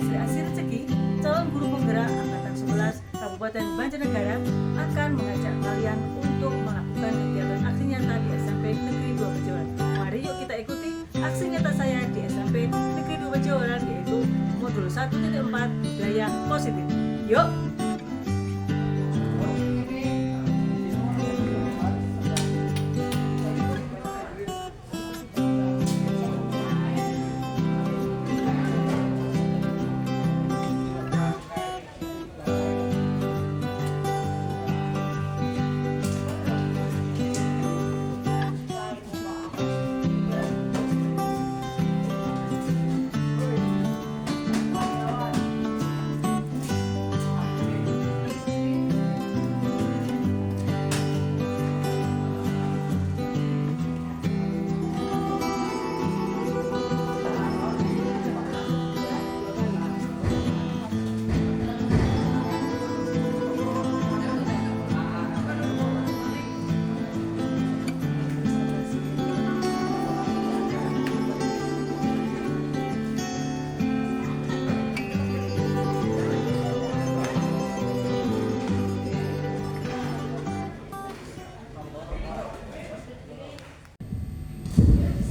Sri Asih Rezeki, calon guru penggerak Angkatan 11 Kabupaten Banjarnegara akan mengajak kalian untuk melakukan kegiatan aksi nyata di SMP Negeri 2 Bejowaran. Mari yuk kita ikuti aksi nyata saya di SMP Negeri 2 Bejowaran, yaitu modul 1.4 budaya positif. Yuk!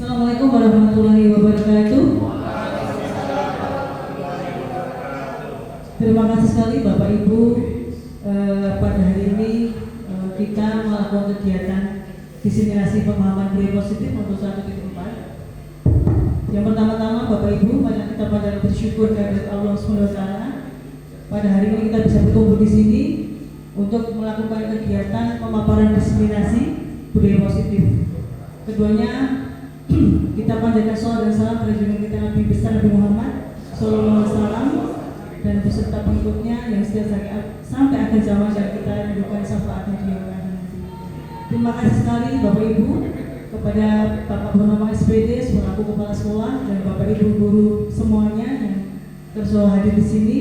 Assalamualaikum warahmatullahi wabarakatuh. Terima kasih sekali Bapak Ibu. Pada hari ini kita melakukan kegiatan diseminasi pemahaman budaya positif untuk 1.4. Yang pertama-tama Bapak Ibu, mari kita pada bersyukur kepada Allah SWT. Pada hari ini kita bisa berkumpul di sini untuk melakukan kegiatan pemaparan diseminasi budaya positif. Keduanya kita panjatkan sholawat dan salam pada junjungan kita Nabi besar Nabi Muhammad Sallallahu Alaihi Wasallam dan beserta pengikutnya yang setia sampai akhir zaman, dan kita rindukan syafaatnya di yaumil akhir nanti. Terima kasih sekali Bapak Ibu kepada Bapak Purnama SPD selaku kepala sekolah dan Bapak Ibu guru semuanya yang tersuah hadir di sini.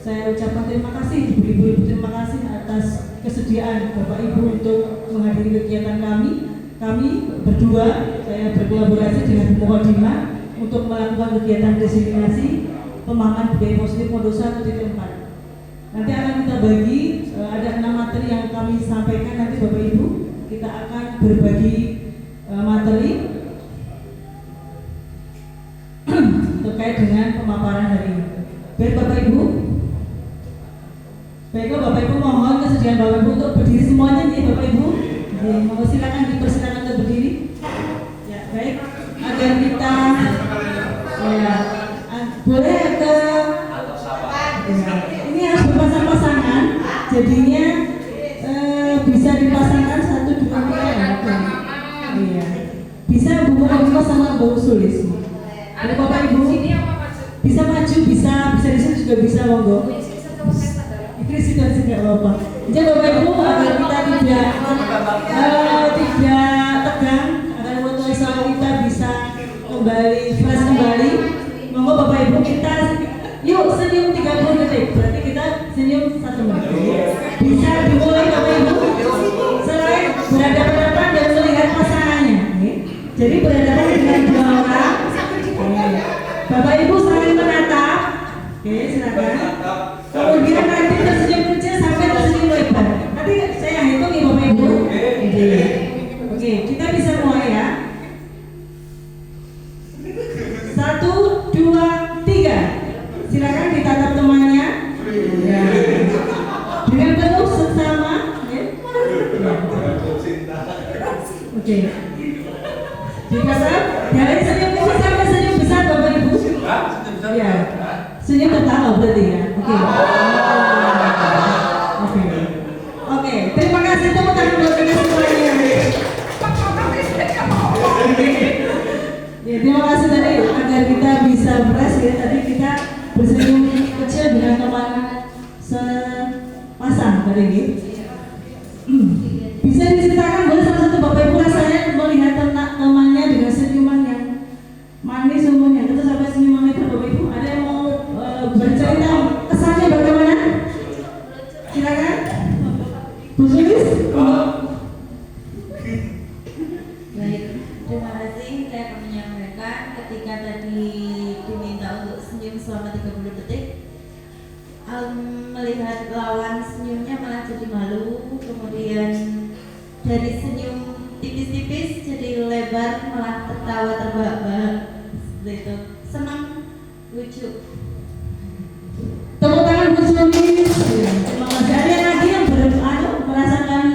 Saya ucapkan terima kasih Ibu-ibu, terima kasih atas kesediaan Bapak Ibu untuk menghadiri kegiatan kami. Kami berdua, saya berkolaborasi dengan Mukodimah untuk melakukan kegiatan diseminasi pemahaman budaya positif modul 1.4. Nanti akan kita bagi, ada 6 materi yang kami sampaikan. Nanti Bapak Ibu, kita akan berbagi materi terkait dengan pemaparan hari ini. Baik Bapak Ibu, baiklah Bapak Ibu, mohon kesediaan Bapak Ibu untuk berdiri semuanya nih Bapak Ibu. Mohon silakan dipersilakan untuk berdiri. Ya, baik. Agar kita boleh ke ini harus berpasang-pasangan. Jadinya bisa dipasangkan 1, 2, 3. Iya. Bisa Bu Kofifa sama Bu Sulis. Ada Bapak Ibu bisa maju, bisa di sini juga bisa, monggo. Itu situasi nggak apa-apa. Jadi Bapak Ibu, agar kita tidak tegang, agar motorisasi kita bisa kembali fresh kembali. Monggo Bapak Ibu, kita yuk senyum 30 detik. Berarti kita senyum 1 menit. Bisa dimulai Bapak Ibu. Selain berhadapan-hadapan dan melihat pasangannya. Jadi berhadapan dengan 2 orang. Bapak Ibu saling menatap. Oke, silakan. Kemudian nanti tersenyum kecil sampai tersenyum lebar. Nanti saya hitung ya Bapak Ibu. Oke, kita bisa mulai ya. 1, 2, 3. Silakan ditatap temannya. Ya. Dengan penuh seksama. Oke. Ditatap dari senyum kecil sampai senyum besar Bapak Ibu. Ya. Senyum tertawa berarti ya. Oke, terima kasih tepuk tangan buat kita semuanya. Ya, terima kasih tadi agar kita bisa fresh ya. Tadi kita bersenyum kecil dengan teman sepasang tadi ini. Bisa diceritakan boleh salah satu Bapak Ibu rasanya melihat temannya dengan senyuman yang manis semuanya. Kita sampai senyuman itu Bapak Ibu. Ada yang mau bercerita kesannya bagaimana? Silakan. Bu Sulis. Baik, terima kasih. Saya akan menyampaikan ketika tadi diminta untuk senyum selama 30 melihat lawan senyumnya malah jadi malu, kemudian dari senyum tipis-tipis jadi lebar malah tertawa terbahak-bahak, seperti itu. Senang, lucu. Tepuk tangan buat Sony. Terima kasih. Ada yang lagi yang merasakan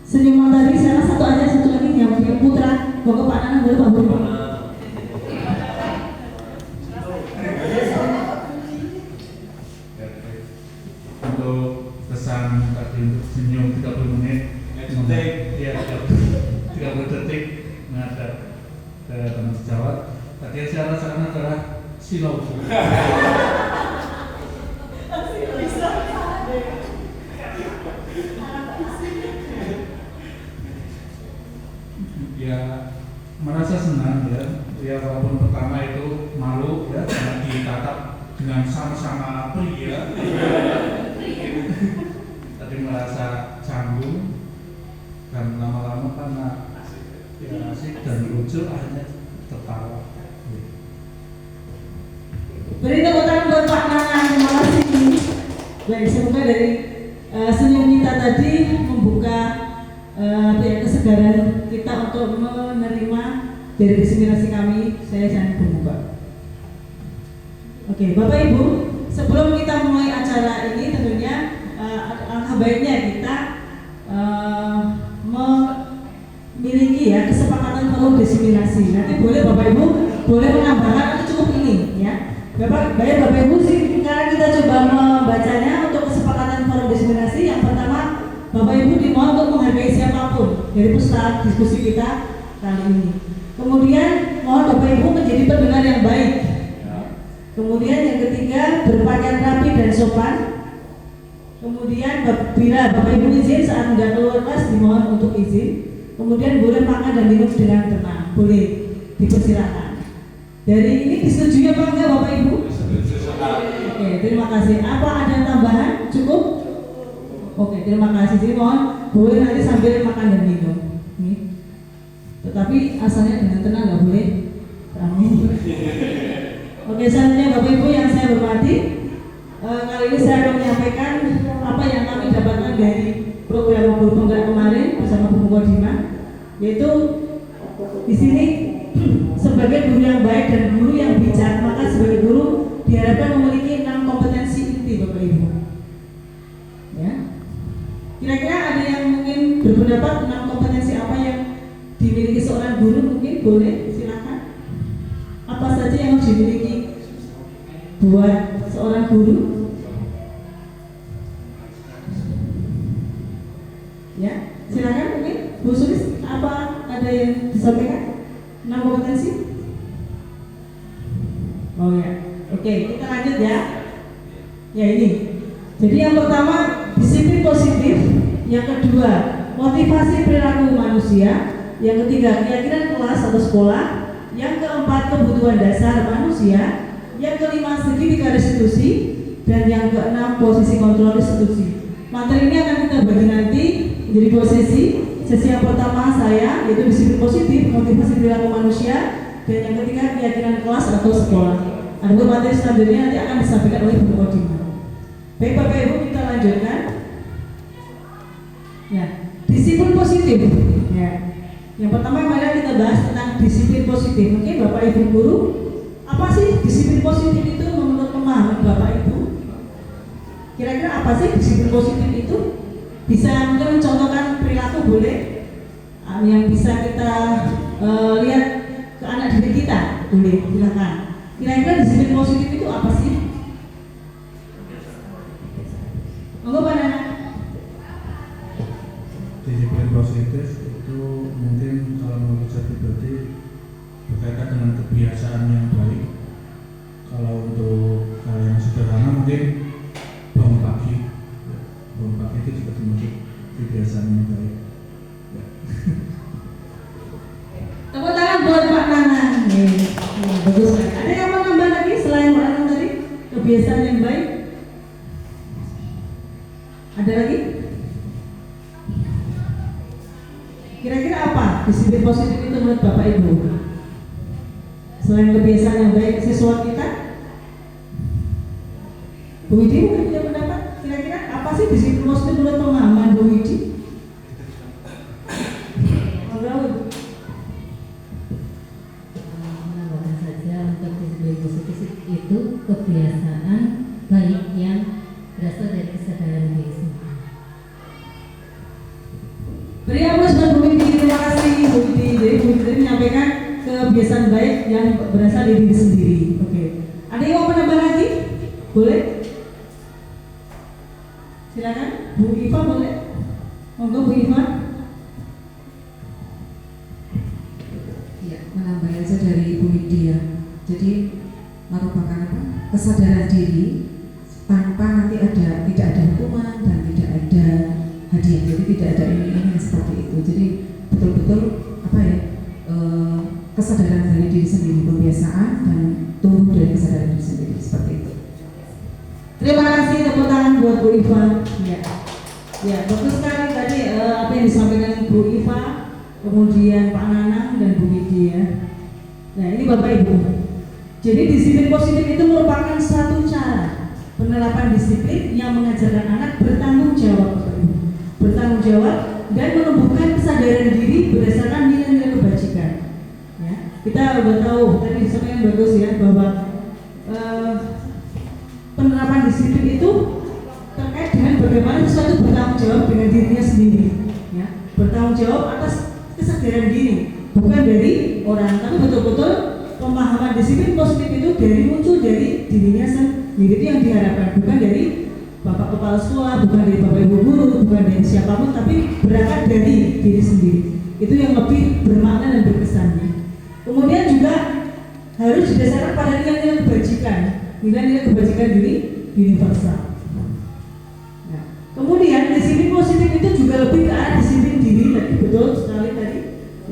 senyuman tadi? Saya satu aja, satu lagi yang putra. Bapak Pak Nanang dulu, Pak Budi. Untuk kesan tadi untuk senyum 30 menit, ya 30 detik menghadap ke teman sejawat. Tadi yang saya rasakan adalah silau. Ya merasa senang ya walaupun pertama itu malu ya karena ditatap dengan sama-sama pria, tapi merasa canggung dan lama-lama karena ya asik dan lucu akhirnya tertawa. Beri tepuk tangan buat Pak Nanang. Terima kasih. Baik, semoga dari senyum kita tadi membuka kesegaran kita untuk menerima dari diseminasi kami. Saya jangan berbuka. Oke, Bapak Ibu, sebelum kita mulai acara ini tentunya alangkah baiknya kita memiliki ya kesepakatan forum diseminasi. Nanti boleh Bapak Ibu boleh menambahkan atau cukup ini ya. Bapak Ibu sih, sekarang kita coba membacanya untuk kesepakatan forum diseminasi. Yang pertama, Bapak Ibu dimohon untuk menghargai siapapun dari peserta diskusi kita kali ini. Kemudian mohon Bapak Ibu menjadi pendengar yang baik. Kemudian yang ketiga, berpakaian rapi dan sopan. Kemudian bila Bapak Ibu izin saat tidak keluar kelas dimohon untuk izin. Kemudian boleh makan dan minum dengan tenang, boleh dipersilakan. Dari ini disetujui apa enggak Bapak Ibu? Oke, terima kasih. Apa ada tambahan? Cukup? Oke, terima kasih. Jadi mohon boleh nanti sambil makan dan minum. Nih. Tetapi asalnya dengan tenang, nggak boleh. Amin. Oke, selanjutnya Bapak Ibu yang saya hormati, kali ini saya akan menyampaikan apa yang kami dapatkan dari program guru penggerak kemarin bersama Bu Kodima, yaitu di sini sebagai guru yang baik dan guru yang bijak, maka sebagai guru diharapkan memiliki 6 kompetensi inti Bapak Ibu. Ya. Kira-kira ada yang mungkin berpendapat 6 kompetensi apa yang dimiliki seorang guru? Mungkin boleh silakan. Apa saja yang harus dimiliki buat seorang guru? Ya, silakan mungkin Bu Sulis, apa ada yang disampaikan? 6 kompetensi? Oh ya, oke, kita lanjut ya. Ya ini. Jadi yang pertama disiplin positif, yang kedua motivasi perilaku manusia, yang ketiga keyakinan kelas atau sekolah, yang keempat kebutuhan dasar manusia, yang kelima segitiga restitusi, dan yang keenam posisi kontrol restitusi. Materi ini akan kita bagi nanti menjadi 2 sesi. Sesi yang pertama saya yaitu disiplin positif, motivasi perilaku manusia, dan yang ketiga keyakinan kelas atau sekolah. Adapun materi selanjutnya nanti akan disampaikan oleh Bu Kodima. Baik Bapak Ibu, kita lanjutkan. Ya, disiplin positif. Ya. Yang pertama mari kita bahas tentang disiplin positif. Mungkin Bapak Ibu guru, apa sih disiplin positif itu menurut pemahaman Bapak Ibu? Kira-kira apa sih disiplin positif itu? Bisa mungkin mencontohkan perilaku boleh, yang bisa kita lihat ke anak didik kita boleh, silakan. Kira-kira disiplin positif itu apa sih? Monggo Pak Nana. Disiplin positif itu mungkin kalau menurut saya pribadi berkaitan dengan kebiasaan yang baik. Kalau untuk hal yang sederhana mungkin bangun pagi. Bangun pagi itu juga termasuk kebiasaan yang baik. Ya. Tepuk tangan buat Pak Nanang. Bagus sekali. Ada yang mau nambah lagi selain Pak Nanang tadi? Kebiasaan yang baik? Ada lagi? Kira-kira apa disiplin positif itu menurut Bapak Ibu? Selain kebiasaan yang baik siswa kita? Bu Widi mungkin punya pendapat kira-kira apa sih disiplin positif menurut pemahaman Bu Widi? Menambahkan saja untuk disiplin positif itu kebiasaan baik yang berasal dari kesadaran diri sendiri. Beri aplaus buat Bu Widi, terima kasih Bu Widi. Jadi Bu Widi menyampaikan kebiasaan baik yang berasal dari diri sendiri. Oke. Ada yang mau menambah lagi? Boleh? Silakan, Bu Iva boleh? Monggo Bu Iva. Ya, menambah aja dari Ibu Widya. Jadi merupakan apa? Kesadaran diri tanpa nanti tidak ada hukuman dan tidak ada hadiah. Jadi tidak ada ini seperti itu. Jadi betul-betul apa ya? Kesadaran dari diri sendiri, kebiasaan dan tumbuh dari kesadaran diri sendiri seperti itu. Terima kasih, tepuk tangan buat Bu Iva. Ya, bagus sekali tadi apa yang disampaikan Bu Iva, kemudian Pak Nanang dan Bu Widi ya. Nah ini Bapak Ibu. Jadi disiplin positif itu merupakan satu cara penerapan disiplin yang mengajarkan anak bertanggung jawab, Bapak Ibu. Bertanggung jawab dan menumbuhkan kesadaran diri berdasarkan nilai-nilai kebajikan. Ya, kita udah tahu tadi disampaikan bagus ya bahwa penerapan disiplin itu terkait dengan bagaimana sesuatu bertanggung jawab dengan dirinya sendiri, ya, bertanggung jawab atas kesadaran diri, bukan dari orang, tapi betul-betul pemahaman disiplin positif itu muncul dari dirinya sendiri. Itu yang diharapkan, bukan dari bapak kepala sekolah, bukan dari bapak ibu guru, bukan dari siapapun, tapi berangkat dari diri sendiri. Itu yang lebih bermakna dan berkesan. Kemudian juga harus didasarkan pada nilai-nilai kebajikan. Nilai-nilai kebajikan diri universal. Nah, kemudian disiplin positif itu juga lebih ke arah disiplin diri, tadi betul sekali tadi,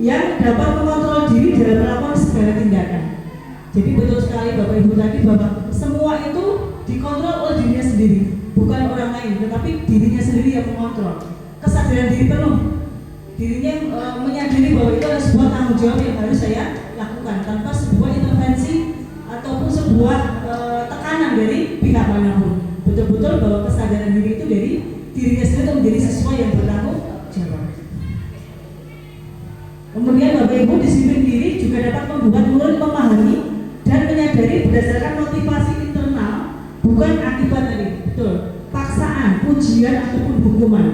yang dapat mengontrol diri dalam melakukan segala tindakan. Jadi betul sekali Bapak Ibu tadi bahwa semua itu dikontrol oleh dirinya sendiri, bukan orang lain, tetapi dirinya sendiri yang mengontrol. Kesadaran diri penuh, dirinya menyadari bahwa itu adalah sebuah tanggung jawab yang harus saya lakukan tanpa sebuah intervensi ataupun sebuah tekanan dari pihak manapun. Betul-betul bahwa kesadaran diri itu dari dirinya sendiri untuk menjadi siswa yang bertanggung jawab. Kemudian Bapak Ibu, disiplin diri juga dapat membuat murid memahami dan menyadari berdasarkan motivasi internal, bukan akibat tadi, betul, paksaan, ujian ataupun hukuman.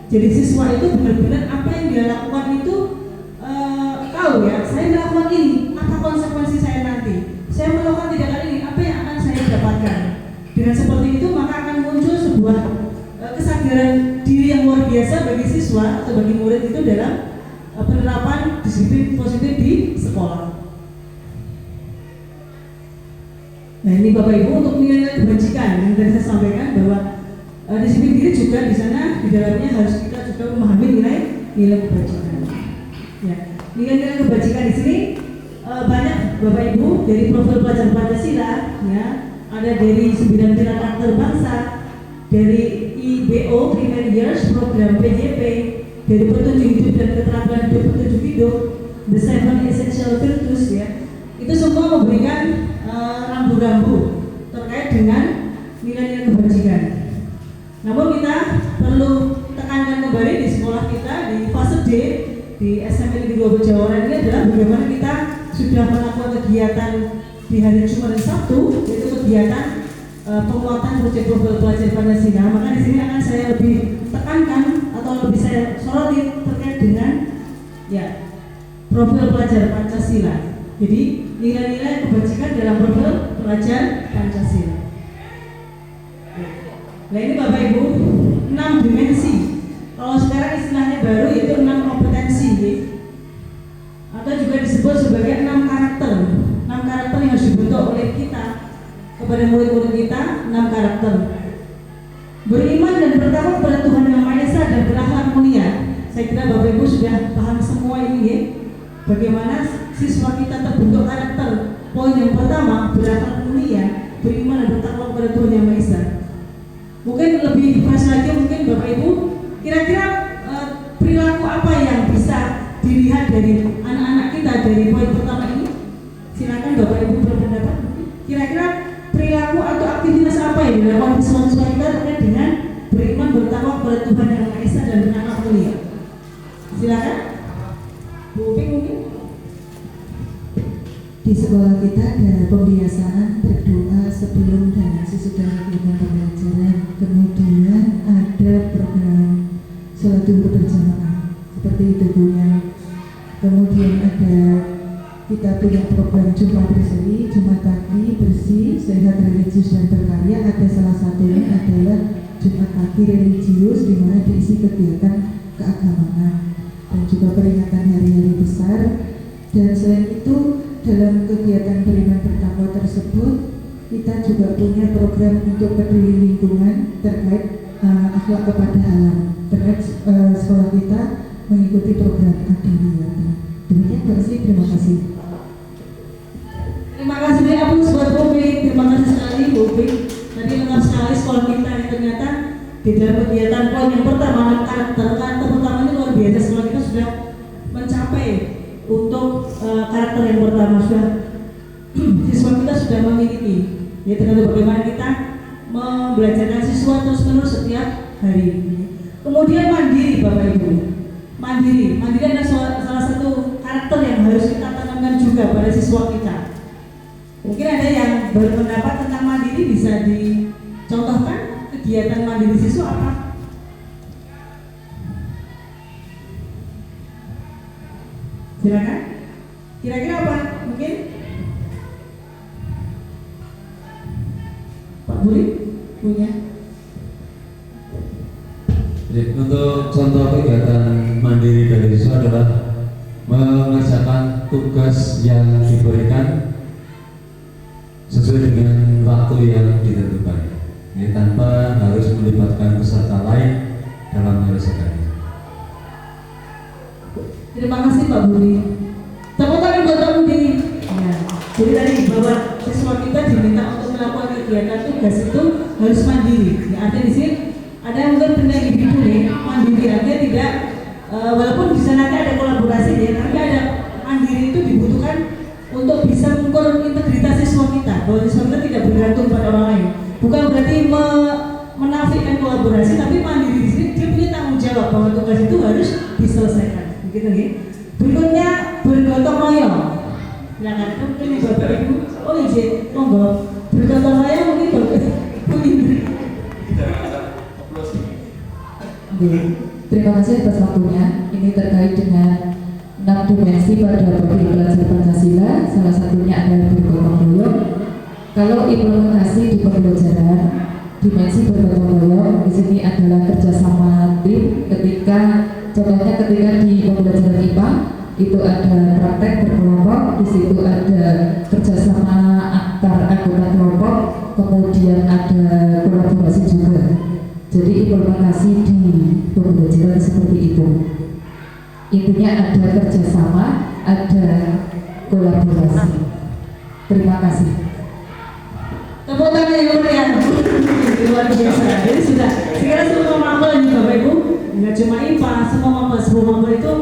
Jadi siswa itu benar-benar apa yang dia lakukan itu tahu ya, saya melakukan ini, apa konsekuensi saya nanti. Saya melakukan tindakan ini, apa yang akan saya dapatkan? Dengan seperti itu maka akan muncul sebuah kesadaran diri yang luar biasa bagi siswa atau bagi murid itu dalam penerapan disiplin positif di sekolah. Nah ini Bapak Ibu untuk nilai kebajikan yang tadi saya sampaikan bahwa disiplin diri juga di sana di dalamnya harus kita juga memahami nilai kebajikan. Ya, nilai-nilai kebajikan di sini banyak Bapak Ibu dari profil pelajar Pancasila, ya, ada dari 9 pilar karakter bangsa, dari IBO Primary Years program PJP, dari petunjuk hidup dan keterampilan hidup, petunjuk hidup, The 7 Essential Virtues, ya, itu semua memberikan rambu-rambu terkait dengan nilai-nilai kebajikan. Namun kita perlu tekankan kembali di sekolah kita di fase D di SMP Negeri 2 Bejawaran ini adalah bagaimana kita sudah melakukan kegiatan di hari Jumat dan Sabtu, yaitu kegiatan penguatan proyek profil pelajar Pancasila. Maka di sini akan saya lebih tekankan atau lebih saya soroti terkait dengan ya profil pelajar Pancasila. Jadi nilai-nilai kebajikan dalam profil pelajar Pancasila. Nah ini Bapak Ibu 6 dimensi. Kalau sekarang istilahnya baru yaitu 6 kompetensi, atau juga disebut sebagai 6 karakter. 6 karakter yang harus dibentuk oleh kita kepada murid-murid kita, 6 karakter. Beriman dan bertakwa kepada Tuhan Yang Maha Esa dan berakhlak mulia. Saya kira Bapak Ibu sudah paham semua ini ya. Bagaimana siswa kita terbentuk karakter. Poin yang pertama, berakhlak mulia, beriman dan bertakwa kepada Tuhan Yang Maha Esa. Mungkin lebih fresh lagi, mungkin Bapak Ibu kira-kira perilaku apa yang bisa dilihat dari anak-anak kita dari poin pertama ini? Silakan Bapak Ibu berpendapat. Kira-kira perilaku atau aktivitas apa yang dilakukan siswa kepada Tuhan yang Maha Esa dan beranak mulia. Silakan, Bu Uping mungkin. Di sekolah kita ada pembiasaan berdoa sebelum dan sesudah kegiatan pembelajaran. Kemudian ada program sholat zuhur berjamaah seperti itu Bu ya. Kemudian ada kita punya program Jumat berseri, Jumat pagi bersih, sehat, religius dan berkarya. Ada salah satunya adalah Jumat pagi religius di mana diisi kegiatan keagamaan dan juga peringatan hari-hari besar. Dan selain itu dalam kegiatan beriman bertakwa tersebut kita juga punya program untuk peduli lingkungan terkait akhlak kepada alam. Terkait sekolah kita mengikuti program Adiliyata. Demikian Mbak Sri, terima kasih. Terima kasih banyak Bu buat Bu Uping. Terima kasih sekali Bu Uping. Tadi lengkap sekali sekolah kita yang ternyata di dalam kegiatan poin yang pertama karakter pertama ini luar biasa. Sekolah kita sudah mencapai untuk karakter yang pertama, sudah siswa kita sudah memiliki. Ya tergantung bagaimana kita membelajarkan siswa terus-menerus setiap hari. Kemudian mandiri Bapak Ibu. Mandiri adalah salah satu karakter yang harus kita tanamkan juga pada siswa kita. Mungkin ada yang berpendapat tentang mandiri, bisa dicontohkan kegiatan mandiri siswa apa? Silakan. Kira-kira apa? Mungkin Pak Buri punya. Untuk contoh kegiatan mandiri dari siswa adalah mengerjakan tugas yang diberikan sesuai dengan waktu yang ditentukan, tanpa harus melibatkan peserta lain dalam menyelesaikannya. Terima kasih Pak Budi. Tepuk tangan buat Pak Budi. Ya, jadi tadi bahwa siswa kita diminta untuk melakukan kegiatan tugas itu harus mandiri. Ya, artinya di sini ada yang mungkin benar individu nih, mandiri artinya tidak walaupun di sana ada kolaborasi ya, tapi ada mandiri itu dibutuhkan untuk bisa mengukur integritas siswa kita, bahwa siswa kita tidak bergantung pada orang lain. Bukan berarti menafikan kolaborasi, tapi mandiri di sini dia punya tanggung jawab bahwa tugas itu harus diselesaikan. Begitu ya. Berikutnya bergotong royong. Silakan mungkin Bapak Ibu. Oh iya, monggo. Bergotong royong mungkin Bapak Ibu Indri. Terima kasih atas waktunya. Ini terkait dengan 6 dimensi pada bagi belajar Pancasila. Salah satunya adalah bergotong royong. Kalau implementasi di pembelajaran, dimensi bergotong royong di sini adalah kerjasama tim. Contohnya ketika di pembelajaran IPA itu ada praktek berkelompok, di situ ada kerjasama antar anggota kelompok, kemudian ada kolaborasi juga. Jadi implementasi di pembelajaran seperti itu. Intinya ada kerjasama, ada kolaborasi. Terima kasih. Tepuk tangan yang meriah. Luar biasa. Jadi sudah segera semua mapel nih Bapak Ibu. Nggak cuma IPA, semua mapel itu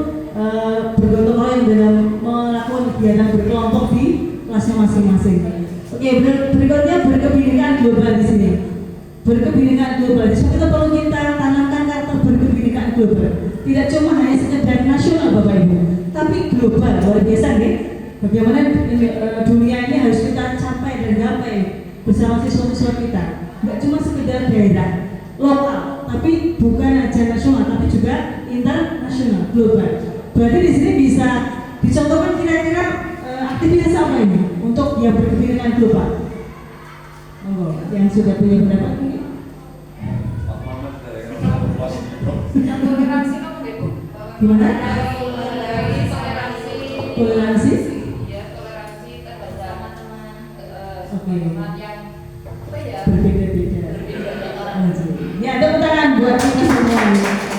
bergotong royong dalam melakukan kegiatan berkelompok di kelasnya masing-masing. Oke, berikutnya berkebinekaan global di sini. Berkebinekaan global. Di sini kita perlu kita tanamkan karakter berkebinekaan global. Tidak cuma hanya sekedar nasional Bapak Ibu, tapi global. Luar biasa nih. Bagaimana dunia ini harus kita capai dan gapai bersama siswa-siswa kita. Nggak cuma sekedar daerah lokal, tapi bukan aja nasional, tapi juga internasional, global. Berarti di sini bisa dicontohkan kira-kira aktivitas apa ini untuk yang berkebinekaan global. Yang sudah punya pendapat mungkin. Yang toleransi kamu deh Bu. Gimana? Toleransi. Toleransi. Ya, toleransi terhadap teman-teman yang apa ya? Berbeda-beda. Berbeda. Ya, tepuk tangan buat kita semua.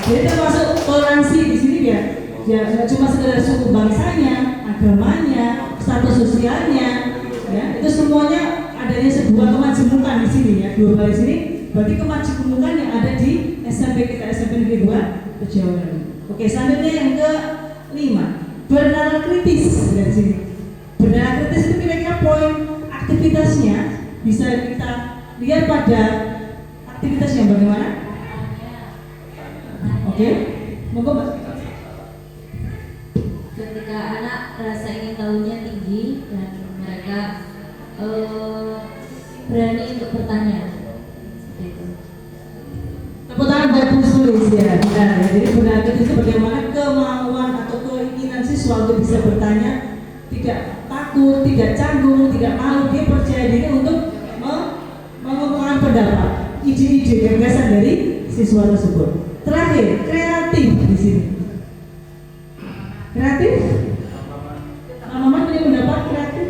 Jadi termasuk toleransi di sini ya nggak cuma sekedar suku bangsanya, agamanya, status sosialnya, ya itu semuanya adanya sebuah kemajemukan di sini ya, global di sini. Berarti kemajemukan yang ada di SMP kita, SMP Negeri 2 Pejawaran. Oke, selanjutnya yang ke-5, bernalar kritis dari sini. Bernalar kritis itu kira-kira poin aktivitasnya bisa kita lihat pada aktivitas yang bagaimana? Oke, monggo Mbak. Ketika anak rasa ingin tahunya tinggi dan mereka berani untuk bertanya, seperti itu. Tepuk tangan buat Bu Sulis ya, benar ya. Jadi berarti itu bagaimana kemauan atau keinginan siswa untuk bisa bertanya, tidak takut, tidak canggung, tidak malu, dia percaya diri untuk mengungkapkan pendapat, ide-ide, gagasan dari siswa tersebut. Terakhir, kreatif di sini. Kreatif? Mama punya pendapat kreatif?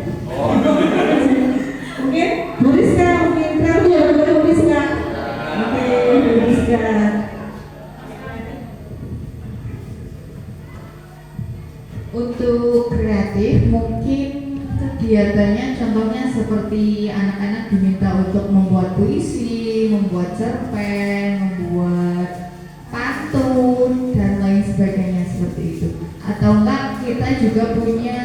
Mungkin Bu Rizka, mungkin kreatif ya, Bu Rizka. Oke, Bu Rizka. Untuk kreatif mungkin kegiatannya contohnya seperti anak-anak diminta untuk membuat puisi, membuat cerpen, membuat pantun dan lain sebagainya seperti itu. Atau enggak kita juga punya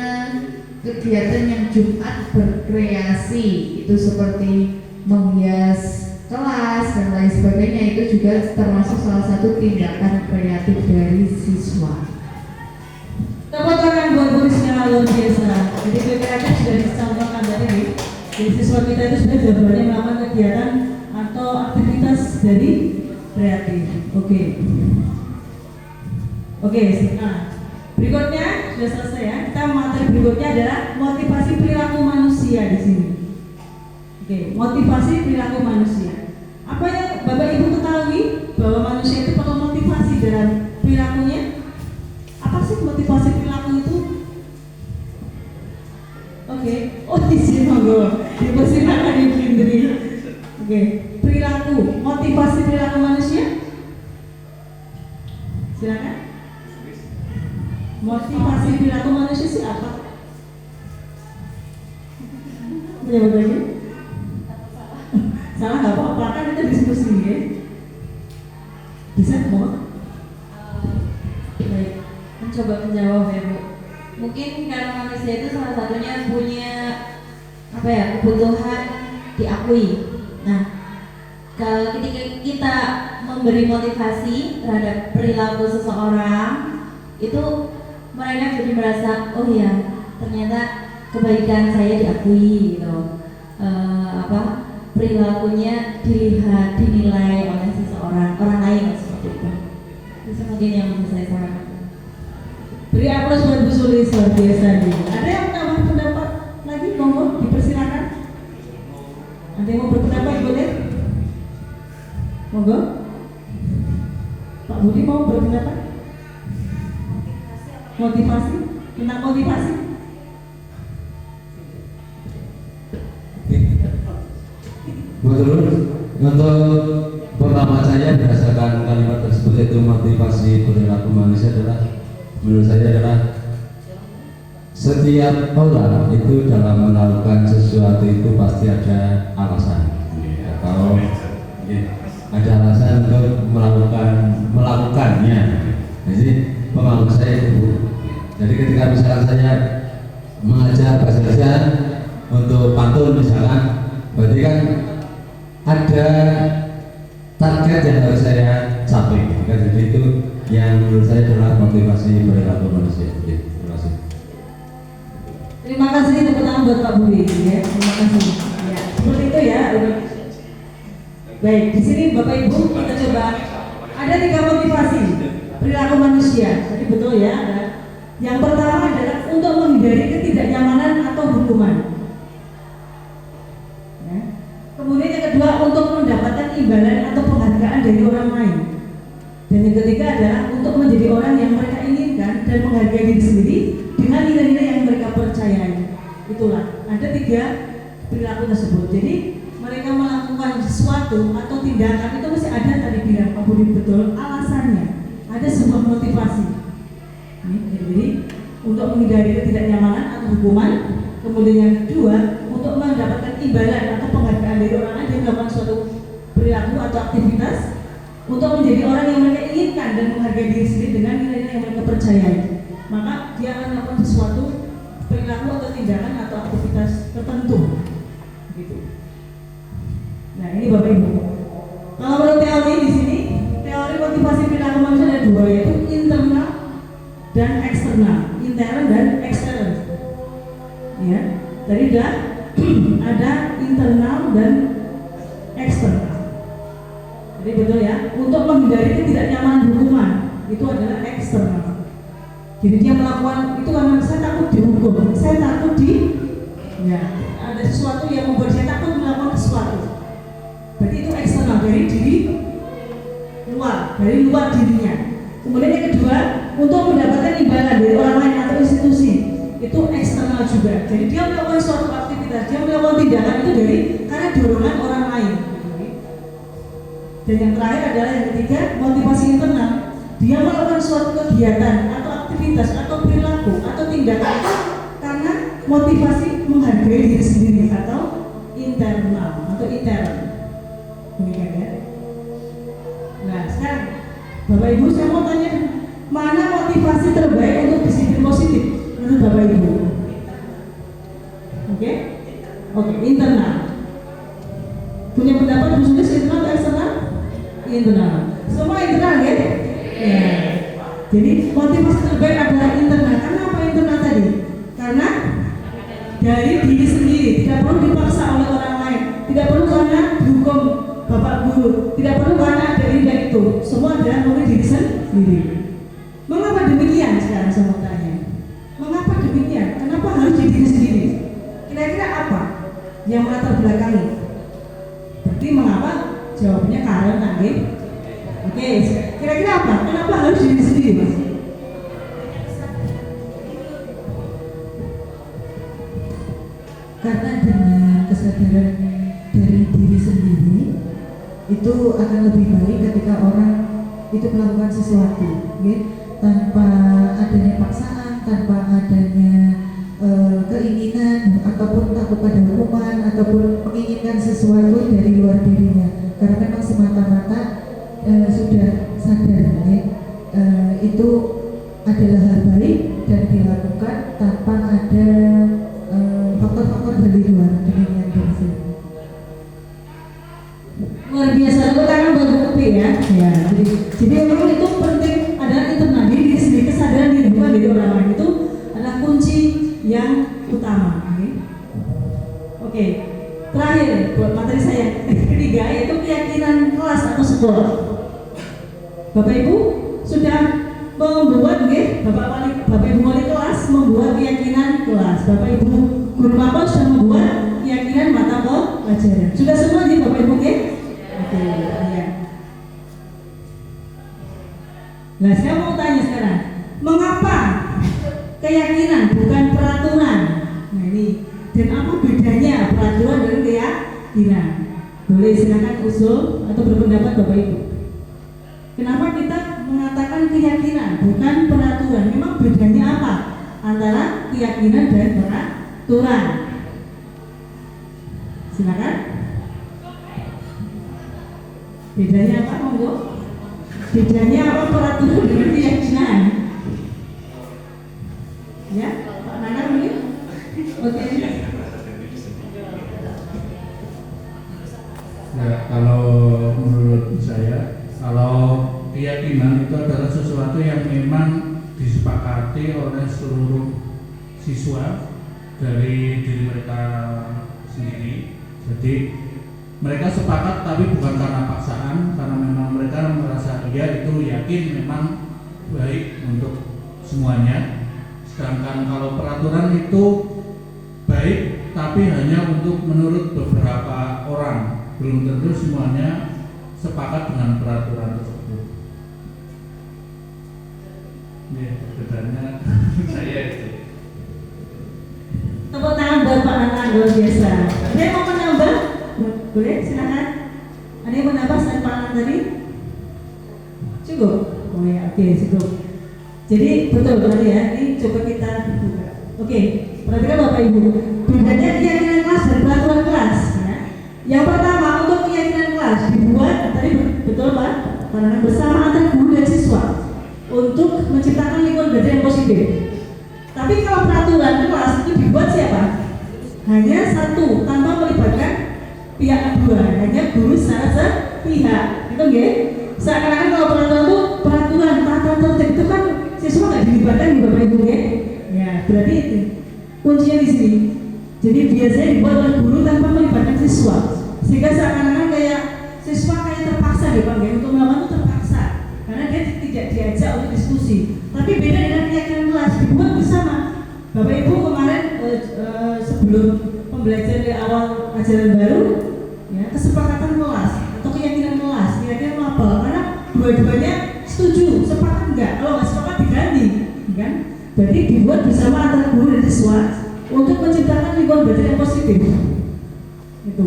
kegiatan yang Jumat berkreasi, itu seperti menghias kelas dan lain sebagainya, itu juga termasuk salah satu tindakan kreatif dari siswa. Tepuk tangan buat Bu Rizka, luar biasa. Jadi kreatif sudah disampaikan tadi. Jadi siswa kita itu sudah banyak melakukan kegiatan atau aktivitas dari kreatif. Oke, nah berikutnya sudah selesai ya. Kita materi berikutnya adalah motivasi perilaku manusia di sini. Oke, motivasi perilaku manusia. Apa yang Bapak Ibu ketahui bahwa manusia itu perlu motivasi dalam perilakunya? Apa sih motivasi perilaku itu? Oke, oh di sini monggo dipersilakan Ibu Indri. Oke, perilaku, motivasi perilaku manusia. Silakan. Motivasi perilaku manusia sih apa? Menjawab lagi? Salah nggak apa-apa, kan kita diskusi ya. Bisa mau? Baik, mencoba menjawab ya Bu. Mungkin karena manusia itu salah satunya punya apa ya, kebutuhan diakui. Nah, ketika kita memberi motivasi terhadap perilaku seseorang, itu mereka jadi merasa, oh ya ternyata kebaikan saya diakui gitu. Perilakunya dilihat, dinilai oleh seseorang, orang lain seperti itu. Itu mungkin yang bisa saya sarankan. Beri aplaus buat Bu Sulis, luar biasa nih. Ada yang menambah pendapat lagi? Monggo, dipersilakan. Ada yang mau berpendapat, boleh? Monggo. Pak Budi mau berpendapat? Motivasi? Tentang motivasi? Betul. Untuk pertama saya berdasarkan kalimat tersebut, yaitu motivasi perilaku manusia adalah, menurut saya adalah setiap orang itu dalam melakukan sesuatu itu pasti ada alasan atau ada alasan untuk melakukannya. Jadi pemahaman saya itu. Jadi ketika misalkan saya mengajar bahasa Indonesia untuk pantun misalkan, berarti kan ada target yang harus saya capai. Jadi itu yang menurut saya adalah motivasi perilaku manusia. Terima kasih. Terima kasih, tepuk tangan buat Pak Budi ya. Terima kasih. Ya, seperti itu ya. Baik, di sini Bapak Ibu kita coba ada 3 motivasi perilaku manusia. Jadi betul ya. Yang pertama adalah untuk menghindari ketidaknyamanan atau hukuman. Ya. Kemudian yang kedua untuk mendapatkan imbalan atau penghargaan dari orang lain. Dan yang ketiga adalah untuk menjadi orang yang mereka inginkan dan menghargai diri sendiri dengan nilai-nilai yang mereka percayai. Itulah, ada 3 perilaku tersebut. Jadi mereka melakukan sesuatu atau tindakan itu mesti ada, tadi bilang Pak Budi betul, alasannya. Ada sebuah motivasi. Jadi untuk menghindari ketidaknyamanan atau hukuman. Kemudian yang kedua untuk mendapatkan imbalan atau penghargaan dari orang lain, dia melakukan suatu perilaku atau aktivitas untuk menjadi orang yang mereka inginkan dan menghargai diri sendiri dengan nilai-nilai yang mereka percayai. Maka dia akan melakukan sesuatu perilaku atau tindakan atau aktivitas tertentu. Gitu. Nah ini Bapak Ibu. Kalau menurut teori di sini, teori motivasi perilaku manusia ada 2. dan eksternal, intern dan eksternal. Ya, tadi udah ada internal dan eksternal. Jadi betul ya, untuk menghindari ketidaknyamanan hukuman itu adalah eksternal. Jadi dia melakukan itu karena saya takut dihukum, saya takut ya ada sesuatu yang membuat saya takut melakukan sesuatu. Berarti itu eksternal dari diri luar, dari luar dirinya. Kemudian yang kedua, untuk mendapatkan imbalan dari orang lain atau institusi, itu eksternal juga. Jadi dia melakukan suatu aktivitas, dia melakukan tindakan itu dari karena dorongan orang lain. Dan yang terakhir adalah yang ketiga, motivasi internal. Dia melakukan suatu kegiatan atau aktivitas atau perilaku atau tindakan itu karena motivasi menghargai diri sendiri atau internal atau intern. Demikian ya. Nah sekarang Bapak Ibu saya mau tanya, mana motivasi terbaik untuk disiplin positif menurut Bapak Ibu? Oke, internal. Punya pendapat khusus internal atau eksternal? Internal. Semua internal ya? Ya. Jadi motivasi terbaik adalah internal. Karena apa internal tadi? Karena dari diri sendiri, tidak perlu dipaksa oleh orang lain, tidak perlu karena dihukum bapak guru, tidak perlu karena ada ini dan itu. Semua adalah melalui diri sendiri. Mengapa demikian? Sekarang saya mau tanya. Mengapa demikian? Kenapa harus di diri sendiri? Kira-kira apa yang melatar belakangi? Berarti mengapa? Jawabnya karena nggih. Oke, kira-kira apa? Kenapa harus diri sendiri, Mas? Karena dengan kesadaran dari diri sendiri itu akan lebih baik ketika orang itu melakukan sesuatu, ya, tanpa adanya paksaan, tanpa adanya keinginan ataupun takut pada hukuman ataupun menginginkan sesuatu dari luar dirinya, karena memang semata-mata sudah sadar, ya, itu adalah hal baik dan dilakukan tanpa ada faktor-faktor dari luar. Demikian dari saya. Luar biasa, itu karena baru kopi ya. Jadi memang itu penting adalah internal diri sendiri, kesadaran diri bukan dari orang lain, itu adalah kunci yang utama. Oke. Terakhir buat materi saya ketiga yaitu keyakinan kelas atau sekolah. Bapak Ibu sudah membuat Bapak Ibu wali kelas membuat keyakinan kelas. Bapak Ibu guru mapel sudah membuat keyakinan mata pelajaran. Sudah semua di Bapak Ibu ya? Oke, ya. Nah, saya mau tanya sekarang, mengapa keyakinan bukan peraturan? Nah ini, dan apa bedanya peraturan dengan keyakinan? Boleh silakan usul atau berpendapat Bapak Ibu. Kenapa kita mengatakan keyakinan bukan peraturan? Memang bedanya apa antara keyakinan dan peraturan? Silakan. Bedanya apa, monggo? Bedanya apa peraturan dengan keyakinan? Ya, Pak Nana mungkin? Oke. Ya, kalau menurut saya, kalau keyakinan itu adalah sesuatu yang memang disepakati oleh seluruh siswa dari diri mereka sendiri. Jadi mereka sepakat tapi bukan karena paksaan, karena memang mereka merasa dia itu yakin memang baik untuk semuanya. Sedangkan kalau peraturan itu baik tapi hanya untuk menurut beberapa orang, belum tentu semuanya sepakat dengan peraturan tersebut. Ya, bedanya saya itu. Tepuk tangan buat Pak Nana, luar biasa. Ada yang mau menambah? Boleh, silakan. Ada yang mau menambah selain Pak Nana tadi? Cukup? Oh ya, oke, cukup. Jadi betul tadi ya, ini coba kita buka. Oke, perhatikan Bapak Ibu. Bedanya keyakinan kelas dan peraturan kelas. Ya. Yang pertama untuk keyakinan kelas dibuat tadi betul Pak, karena bersama antara guru dan siswa untuk menciptakan lingkungan belajar yang positif. Tapi kalau peraturan kelas itu dibuat siapa? Hanya satu, tanpa melibatkan pihak kedua, hanya guru secara sepihak. Itu nggih. Seakan-akan kalau peraturan itu peraturan tata tertib itu kan siswa nggak dilibatkan Jadi biasanya dibuat oleh guru tanpa melibatkan siswa, sehingga seakan-akan kayak siswa kayak terpaksa dipanggil untuk melakukan itu terpaksa, karena dia tidak diajak untuk diskusi. Tapi beda dengan keyakinan kelas, dibuat bersama. Bapak Ibu kemarin sebelum pembelajaran dari awal ajaran baru, ya, kesepakatan kelas atau keyakinan kelas, kira-kira apa? Karena dua-duanya setuju, sepakat enggak? Kalau nggak sepakat diganti, kan? Jadi dibuat bersama antara guru dan siswa untuk menciptakan lingkungan belajar yang positif. Itu.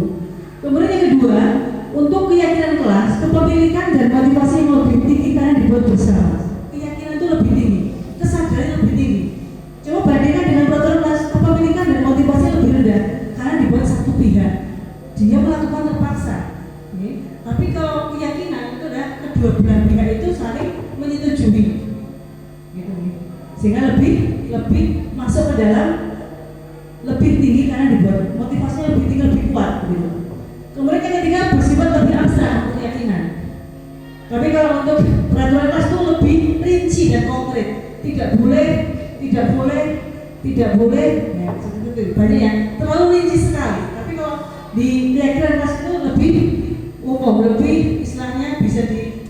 Kemudian yang kedua, untuk keyakinan kelas, kepemilikan dan motivasi yang lebih tinggi karena dibuat bersama. Keyakinan itu lebih tinggi, kesadaran lebih tinggi. Coba bandingkan dengan peraturan kelas, kepemilikan dan motivasi lebih rendah karena dibuat satu pihak. Dia melakukan terpaksa. Oke. Tapi kalau keyakinan itu adalah kedua belah pihak itu saling menyetujui. Gitu. Sehingga lebih masuk ke dalam, lebih tinggi karena dibuat motivasinya lebih tinggi, lebih kuat gitu. Kemudian yang ketiga bersifat lebih abstrak untuk keyakinan. Tapi kalau untuk peraturan kelas itu lebih rinci dan konkret. Tidak boleh, ya, seperti itu. Banyak yang terlalu rinci sekali. Tapi kalau di keyakinan kelas itu lebih umum, lebih istilahnya bisa tidak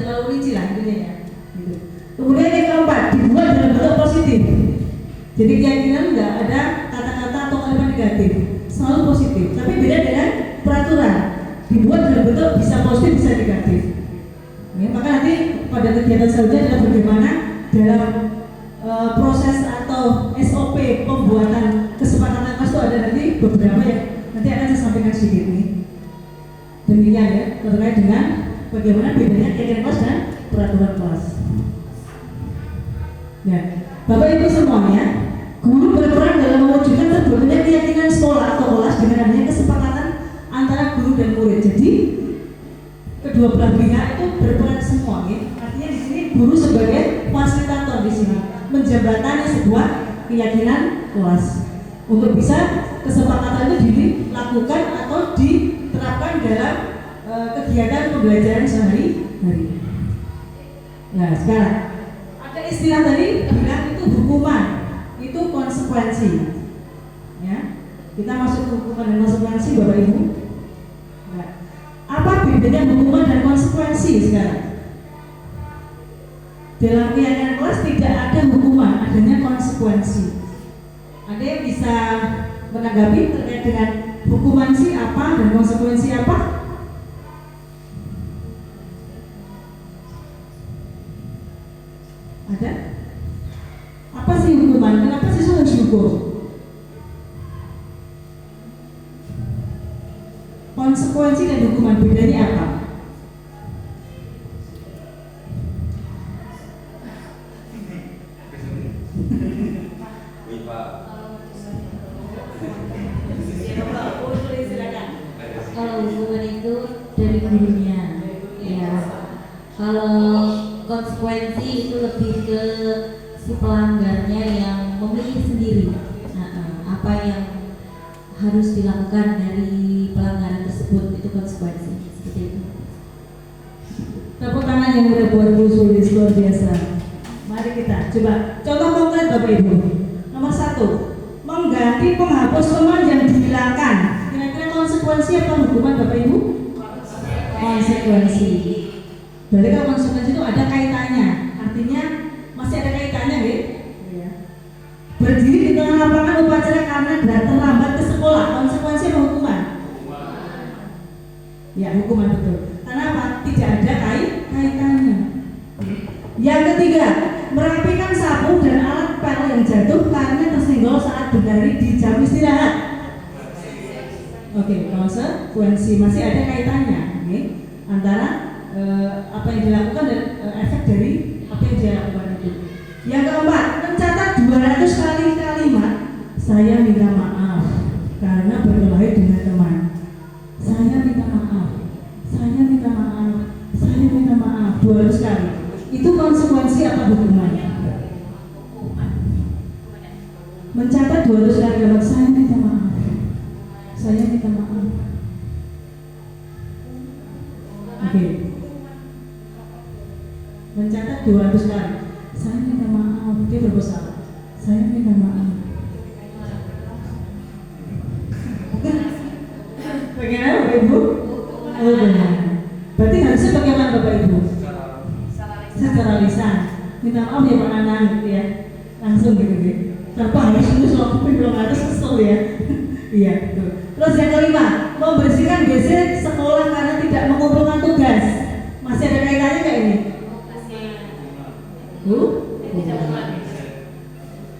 terlalu rinci lah intinya ya. Gitu. Kemudian yang keempat dibuat dalam bentuk positif. Jadi keyakinan enggak ada kata-kata atau kalimat negatif, selalu positif. Tapi beda dengan peraturan, dibuat dalam bentuk bisa positif bisa negatif. Ya, maka nanti pada kegiatan selanjutnya adalah bagaimana dalam proses atau SOP pembuatan kesepakatan kelas itu ada nanti beberapa yang nanti akan saya sampaikan sedikit nih. Demikian ya terkait dengan bagaimana bedanya keyakinan kelas dan peraturan kelas. Ya, Bapak Ibu semuanya, guru berperan dalam mewujudkan terbentuknya keyakinan sekolah atau kelas dengan adanya kesepakatan antara guru dan murid. Jadi kedua belah pihak itu berperan semua, ya. Artinya di sini guru sebagai fasilitator di sini menjembatani sebuah keyakinan kelas untuk bisa kesepakatan itu dilakukan atau diterapkan dalam kegiatan pembelajaran sehari-hari. Nah sekarang ada istilah tadi bilang itu hukuman, itu konsekuensi. Ya, kita masuk ke hukuman dan konsekuensi, Bapak Ibu. Nah, apa bedanya hukuman dan konsekuensi sekarang? Dalam keyakinan kelas tidak ada hukuman, adanya konsekuensi. Ada yang bisa menanggapi terkait dengan hukuman si apa dan konsekuensi apa? Ada? Apa sih hukuman? Kenapa sih harus dihukum? Konsekuensi dan hukuman bedanya apa? Kalau hukuman itu dari gurunya, ya. Kalau konsekuensi itu lebih ke si pelanggarnya yang memilih sendiri apa yang harus dilakukan dari pelanggaran tersebut, itu konsekuensi seperti itu. Tepuk tangan yang udah buat Bu Sulis, luar biasa. Mari kita coba contoh konkret Bapak Ibu. Nomor 1, mengganti penghapus teman yang dihilangkan. Kira-kira konsekuensi atau hukuman Bapak Ibu? Konsekuensi. Berarti kalau konsekuensi itu ada kaitannya, artinya masih ada kaitannya, ya. Berdiri di tengah lapangan upacara karena terlambat ke sekolah, konsekuensi atau hukuman? Ya, hukuman betul. Karena apa? Tidak ada kaitannya. Yang ketiga, merapikan sapu dan alat pel yang jatuh karena tersenggol saat berlari di jam istirahat. Oke, konsekuensi masih ada kaitannya, antara apa yang dilakukan dan efek dari apa yang dia lakukan itu. Yang keempat, mencatat 200 kali kalimat saya minta maaf karena berkelahi dengan teman. Saya minta maaf, saya minta maaf, saya minta maaf 200 kali. Itu konsekuensi apa hukumannya? Mencatat 200 kali kalimat saya minta maaf, saya minta maaf. Oke. Mencatat 200 kali saya minta maaf, dia berbuat salah, saya minta maaf. secara lisan, minta maaf ya Pak Nanang gitu ya, langsung gitu ya. Tanpa harus lulus waktu belum harus kesel ya. Iya betul. Terus yang kelima, membersihkan WC sekolah karena tidak mengumpulkan tugas. Masih ada kaitannya nggak ini?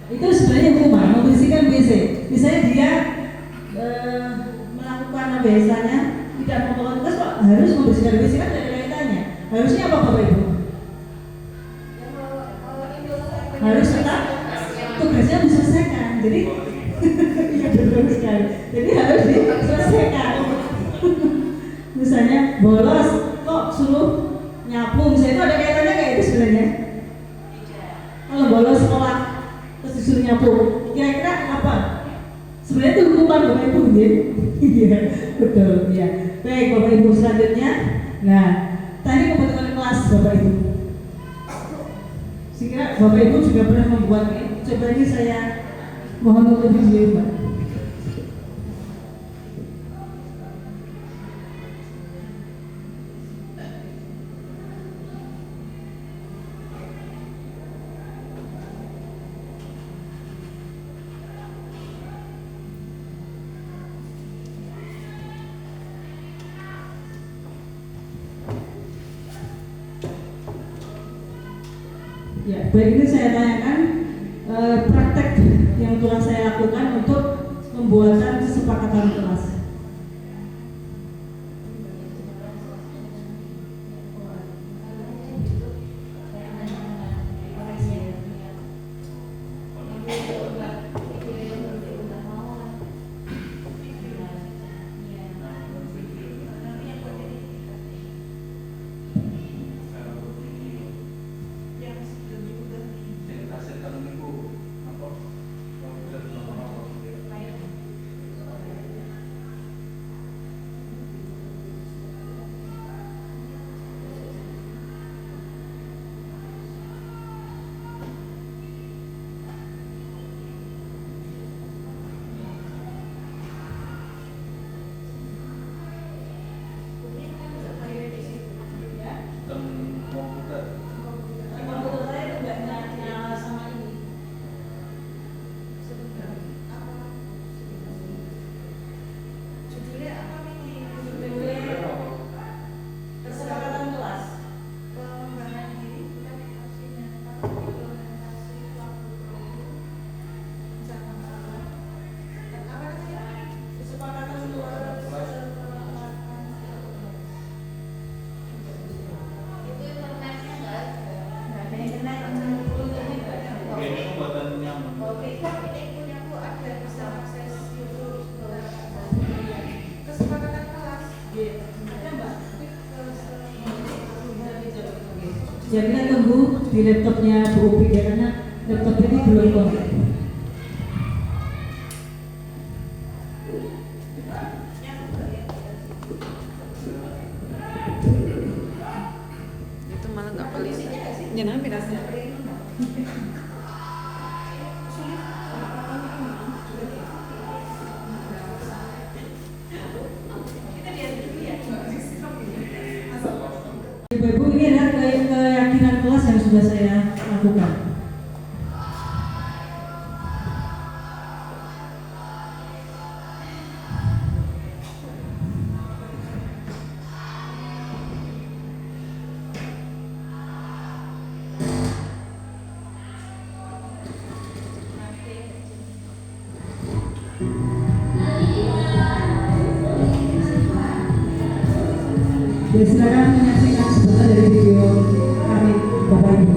Itu sebenarnya hukuman, membersihkan WC. Misalnya dia melakukan biasanya tidak mengumpulkan tugas, kok harus membersihkan WC, kan tidak ada kaitannya. Harusnya apa Bapak Ibu? Harus tetap tugasnya diselesaikan. Jadi iya betul sekali. Jadi harus diselesaikan. Misalnya bolos kok suruh nyapu, misalnya itu ada kaitannya kayak itu sebenarnya. Kalau bolos sekolah terus disuruh nyapu, kira-kira apa? Sebenarnya itu hukuman Bapak Ibu gitu. Iya betul ya. Baik Bapak Ibu, selanjutnya. Nah tadi kebetulan kelas Bapak Ibu. Saya kira Bapak Ibu juga pernah membuatnya. Coba ini saya mohon untuk video Mbak. Ya, baik, ini saya tanyakan praktek yang telah saya lakukan untuk pembuatan kesepakatan kelas. Jadi kita tunggu di laptopnya Bu Upik ya, karena laptop ini belum kontak. Itu malah nggak pelit. Jangan ambil rasanya. Ibu-ibu, ini adalah keyakinan kelas yang sudah saya lakukan. Ya, silakan menyaksikan sebentar dari video kami Bapak Ibu.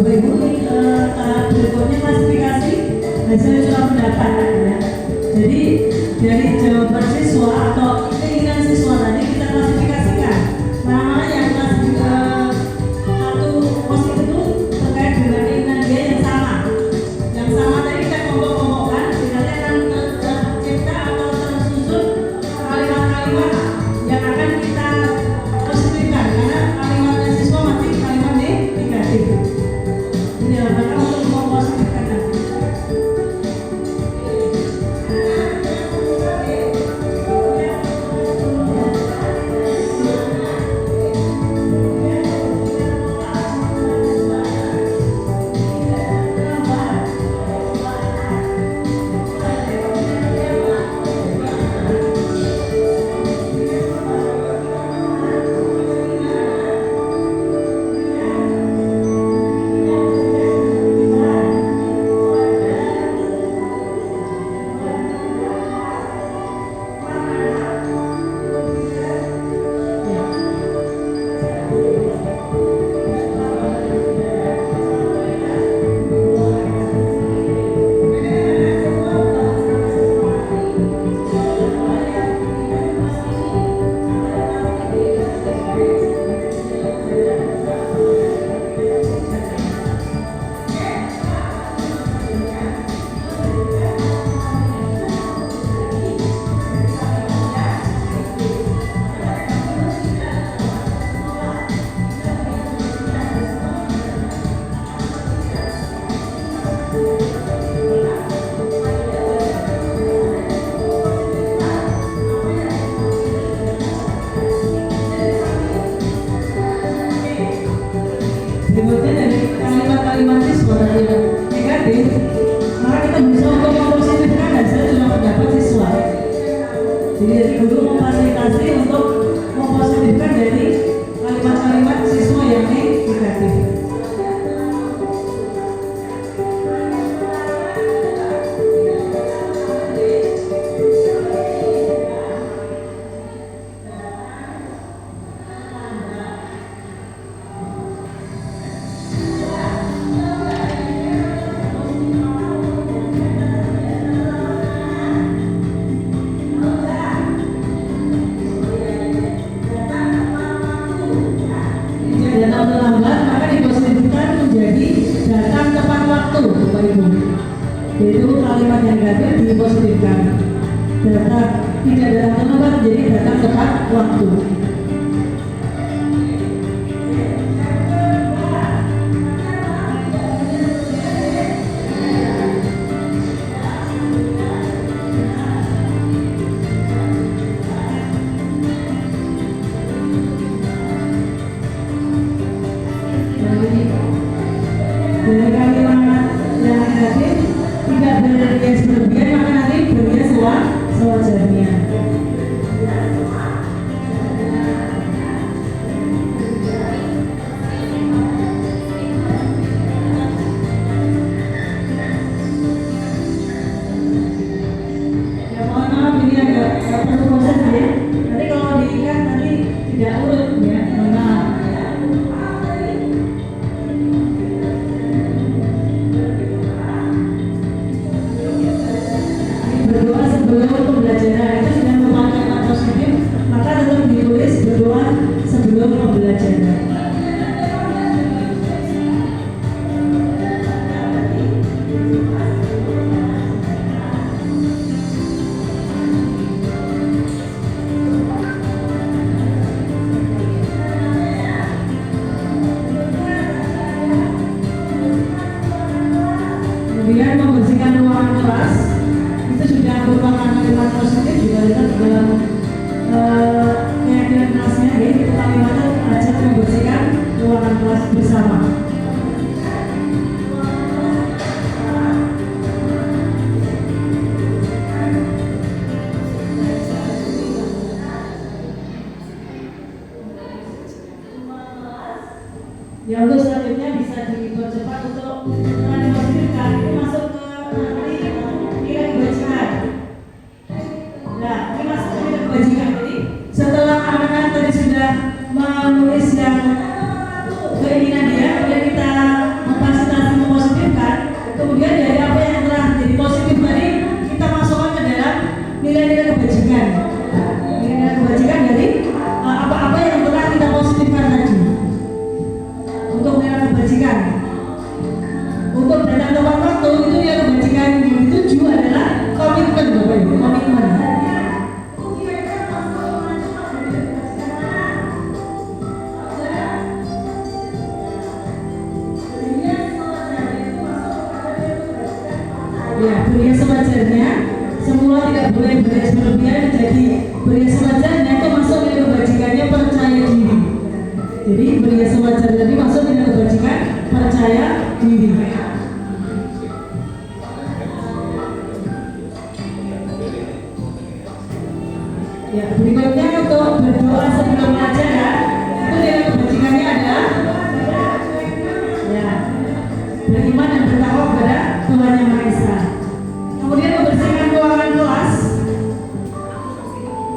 Bapak Ibu, tahap berikutnya klasifikasi hasil surat pendapat ya. Jadi dari jawaban siswa atau keinginan siswa tadi kita klasifikasikan mana yang satu positif itu terkait dengan keinginan dia yang sama. Yang sama tadi kita kelompok-kelompokkan, nanti akan tercipta atau tersusun kalimat-kalimat yang akan kita positifkan karena kalimatnya siswa masih kalimat negatif. Ini adalah untuk mempositifkan nanti. Berikutnya dari kalimat-kalimat siswa yang negatif, maka kita bisa untuk mempositifkan hasil surat pendapat siswa. Jadi dari guru memfasilitasi untuk mempositifkan dari kalimat-kalimat siswa yang negatif. Data terlambat maka dipositifkan menjadi datang tepat waktu, Bapak Ibu. Yaitu kalimat yang negatif dipositifkan. Data tidak datang terlambat menjadi datang tepat waktu. Dari kalimat yang negatif tidak berhias berlebihan maka nanti berhias sewajarnya. Ya mohon maaf ini agak perlu proses ya. Nanti kalau diikat nanti tidak urut ya. Mohon maaf. Berdoa sebelum pembelajaran itu sudah memakai kata positif, maka tetap ditulis berdoa sebelum pembelajaran. Kemudian membersihkan ruangan kelas itu sudah merupakan kalimat positif juga lihat dalam keyakinan kelasnya ya, itu kalimatnya ajak membersihkan ruangan kelas bersama. Ya untuk selanjutnya bisa dipercepat untuk positifkan itu masuk ke nanti nilai kebajikan. Nah, ini masuk ke nilai kebajikan. Jadi setelah anak-anak tadi sudah menulis yang keinginan dia, kemudian kita memfasilitasi Ya, beria sewajarnya. Semula tidak boleh beria berlebihan, jadi beria sewajarnya itu masuk nilai kebajikannya percaya diri. Jadi beria sewajarnya tadi masuk nilai kebajikan percaya diri. Ya, berikutnya untuk berdoa sebelum acara itu nilai kebajikannya adalah ya, beriman dan bertakwa kepada Tuhan Yang Maha Esa. Kemudian membersihkan ruangan kelas.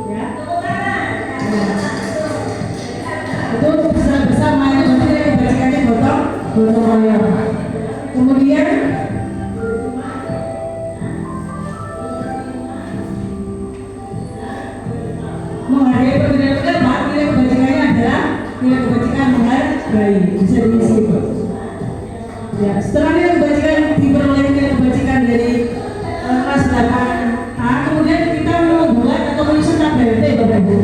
Ya. Itu bersama itu berarti nilai kebajikannya gotong royong. Kemudian menghargai perbedaan pendapat, nilai kebajikannya adalah nilai kebajikan menghargai. Bisa diisi itu. Ya, setelah nilai kebajikan diperoleh nilai kebajikan dari kelas 8A, kemudian kita membuat atau menyusun tabel T, Bapak Ibu.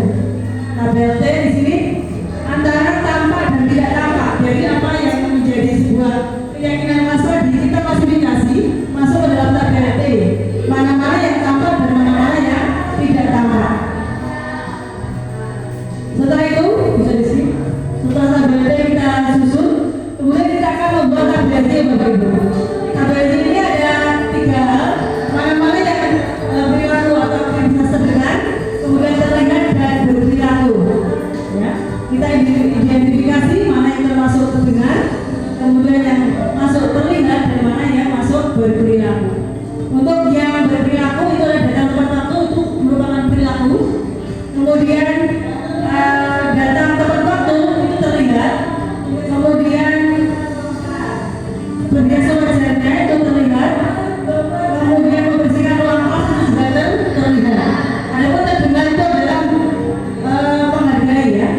Tabel T di sini antara tampak dan tidak tampak. Jadi apa yang menjadi sebuah keyakinan Mas Wadi kita klasifikasi masuk ke dalam tabel T. Mana-mana yang tampak dan mana-mana yang tidak tampak. Setelah itu bisa di sini. Setelah tabel T kita susun, kemudian kita akan membuat tabel J, Bapak Ibu. Tabel J ini ada 3 hal. Mana-mana yang perilaku atau aktivitas terdengar, kemudian terlihat dan berperilaku. Ya, kita identifikasi mana yang termasuk terdengar, kemudian yang masuk terlihat dan mana yang masuk berperilaku. Untuk yang berperilaku itu ada data tempat waktu, itu merupakan perilaku. Kemudian data tempat waktu itu terlihat. Kemudian beria sewajarnya itu terlihat. Kemudian membersihkan ruang kelas itu juga terlihat. Adapun terdengar itu adalah menghargai ya,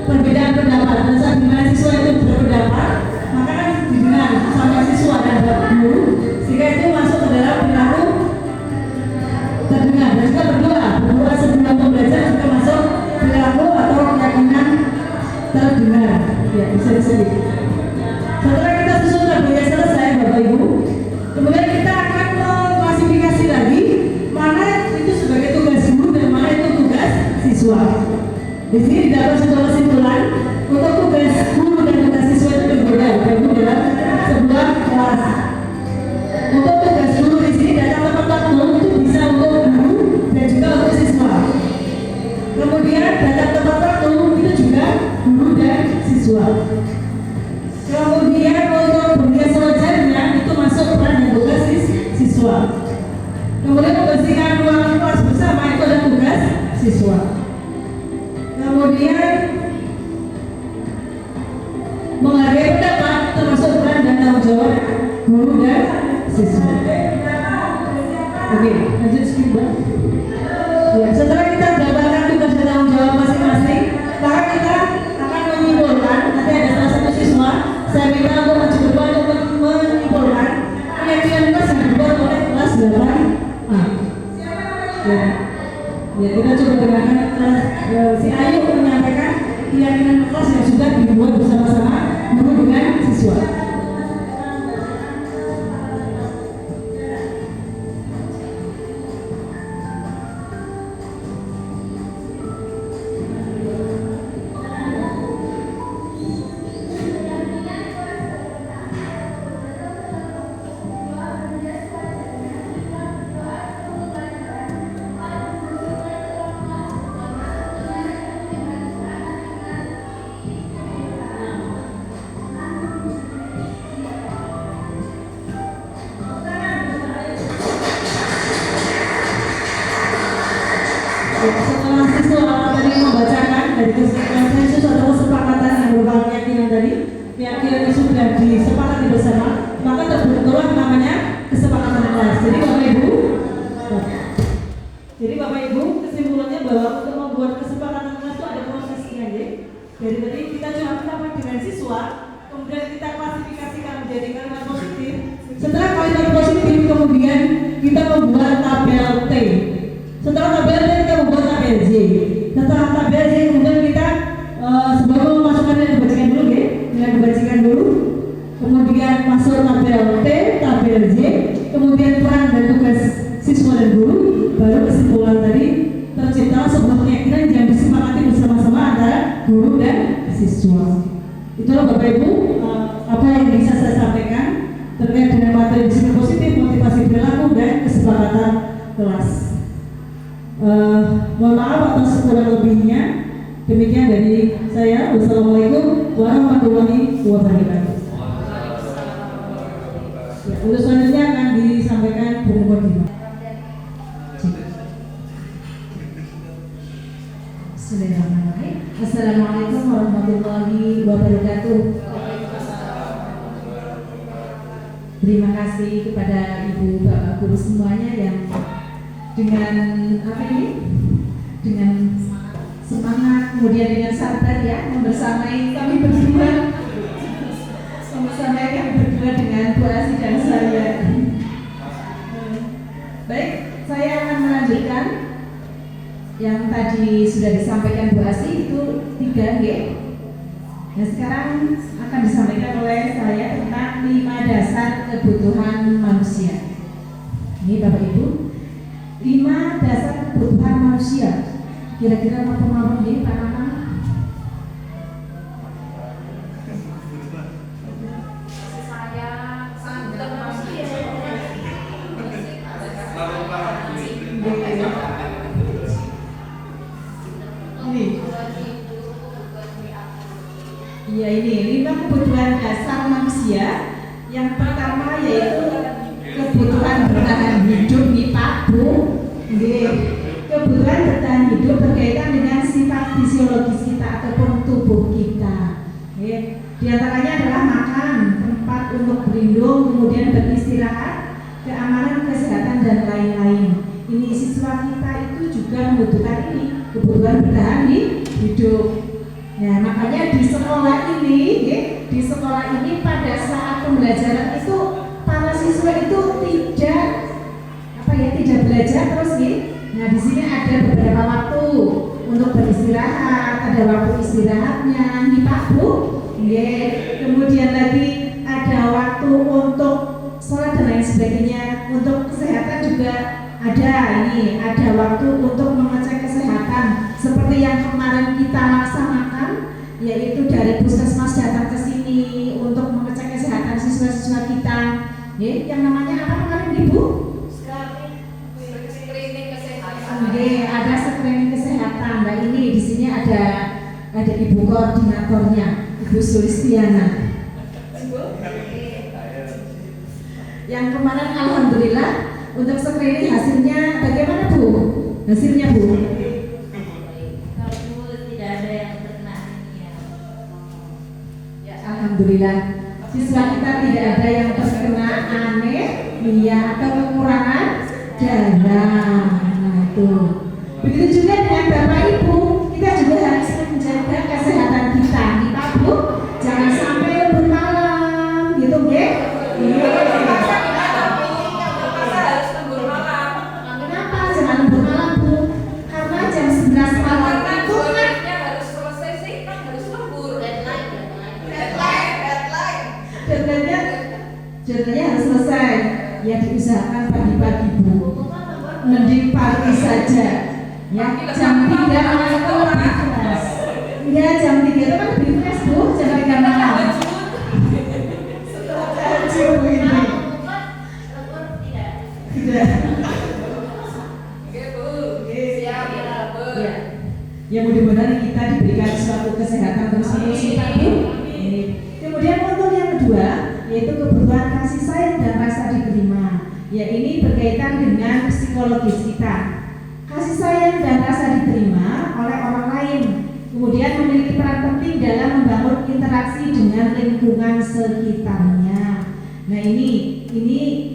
perbedaan pendapat. Pada saat dimana siswa itu berpendapat, maka kan didengar sama siswa dan guru, sehingga itu masuk ke dalam perilaku terdengar. Dan juga berdoa sebelum pembelajaran juga masuk perilaku atau keyakinan terdengar. Ya, bisa disebut. Setelah kita susun tabelnya selesai, Bapak Ibu, kemudian kita akan mengklasifikasi lagi mana itu sebagai tugas guru dan mana itu tugas siswa. Di sini dapat sebuah kesimpulan untuk tugas guru dan tugas siswa itu berbeda, Bapak Ibu, dalam sebuah kelas. Untuk tugas guru di sini data tempat waktu itu bisa untuk guru dan juga untuk siswa. Kemudian data tempat waktu itu juga guru dan siswa. Kemudian untuk beria sewajarnya itu masuk peran dan tugas siswa. Kemudian membersihkan ruangan kelas bersama itu adalah tugas siswa. Kemudian menghargai pendapat termasuk peran dan tanggung jawab guru dan siswa. Oke, lanjut Mbak. Ya, setelah kita mendapatkan tugas dan tanggung jawab masing-masing, maka kita akan menyimpulkan. Nanti ada salah satu siswa, saya minta untuk maju depan untuk menyimpulkan keyakinan kelas yang dibuat oleh kelas 8A. Ya, kita coba dengarkan si Ayu menyampaikan keyakinan kelas yang sudah dibuat bersama-sama guru dengan siswa. Setelah siswa tadi membacakan dari konsensus atau kesepakatan yang berupa keyakinan tadi, keyakinan yang sudah disepakati bersama, maka terbentuklah namanya kesepakatan kelas. Jadi Bapak Ibu, kesimpulannya bahwa untuk membuat kesepakatan kelas itu ada prosesnya, ya. Dari tadi kita cuma mendapat dengan siswa, kemudian kita klasifikasikan menjadi kalimat positif. Setelah kalimat positif, kemudian kita membuat tabel T. Setelah tabel T kita membuat tabel J. Setelah tabel J kemudian kita sebelum memasukkan nilai kebajikan dulu, ya, nilai kebajikan dulu. Kemudian masuk tabel T, tabel J, kemudian peran dan Itulah Bapak Ibu apa yang bisa saya sampaikan terkait dengan materi disiplin positif, motivasi perilaku dan kesepakatan kelas. Mohon maaf atas kurang lebihnya. Demikian dari saya. Wassalamualaikum warahmatullahi wabarakatuh. Ya, untuk selanjutnya akan disampaikan Bu Mufti. Bismillahirrahmanirrahim. Assalamualaikum warahmatullahi wabarakatuh. Terima kasih kepada Ibu Bapak Guru semuanya yang dengan dengan semangat, kemudian dengan sabar ya membersamai kami berdua dengan Bu Asi dan saya. Baik, saya akan melanjutkan yang tadi sudah disampaikan Bu Asi itu 3G. Nah sekarang akan disampaikan oleh saya tentang 5 dasar kebutuhan manusia. Ini Bapak Ibu, 5 dasar kebutuhan manusia. Kira-kira apa pemahaman ini Pak Nana? Iya ini 5 kebutuhan dasar manusia. Yang pertama yaitu kebutuhan bertahan hidup di Pak Bu. Kebutuhan bertahan hidup berkaitan dengan sifat fisiologis kita ataupun tubuh kita. Di antaranya adalah makan, tempat untuk berlindung, kemudian beristirahat, keamanan, kesehatan dan lain-lain. Ini siswa kita itu juga membutuhkan ini kebutuhan bertahan hidup. Ya, makanya di sekolah ini pada saat pembelajaran itu para siswa itu tidak belajar terus nih. Nah, di sini ada beberapa waktu untuk beristirahat, ada waktu istirahatnya nih Pak Bu. Kemudian lagi ada waktu untuk sholat dan lain sebagainya. Untuk kesehatan juga ada waktu untuk mengecek kesehatan seperti yang kemarin kita laksanakan, yaitu dari puskesmas datang ke sini untuk mengecek kesehatan siswa-siswa kita. Yang namanya apa kemarin Ibu? Screening kesehatan. Ada screening kesehatan. Nah ini di sini ada Ibu koordinatornya, Ibu Sulistiana. Yang kemarin alhamdulillah untuk screening hasilnya bagaimana Bu? Hasilnya Bu? Tidak ada yang terkena anemia. Ya, alhamdulillah siswa kita tidak ada yang terkena anemia atau kekurangan darah. Nah itu. Begitu juga dengan Bapak Ibu, kita juga harus menjaga kesehatan kita, nih Pak Bu. Jangan sampai lembur malam, gitu nggih? Kenapa jangan lembur malam Bu? Karena jam 11 malam itu kan harus selesai sih, kan harus lembur. Deadline-nya harus selesai. Ya diusahakan pagi-pagi Bu. Mending pagi saja. Ya jam 3 malam itu lebih keras. Ya jam 3 itu kan lebih keras Bu. Jam 3 malam. Tidak. Ya mudah-mudahan kita diberikan suatu kesehatan terus-menerus Pak Bu. Kemudian untuk yang kedua yaitu kebutuhan kasih sayang dan rasa diterima. Ya ini berkaitan dengan psikologis kita. Kasih sayang dan rasa diterima oleh orang lain. Kemudian memiliki peran penting dalam membangun interaksi dengan lingkungan sekitarnya. Nah ini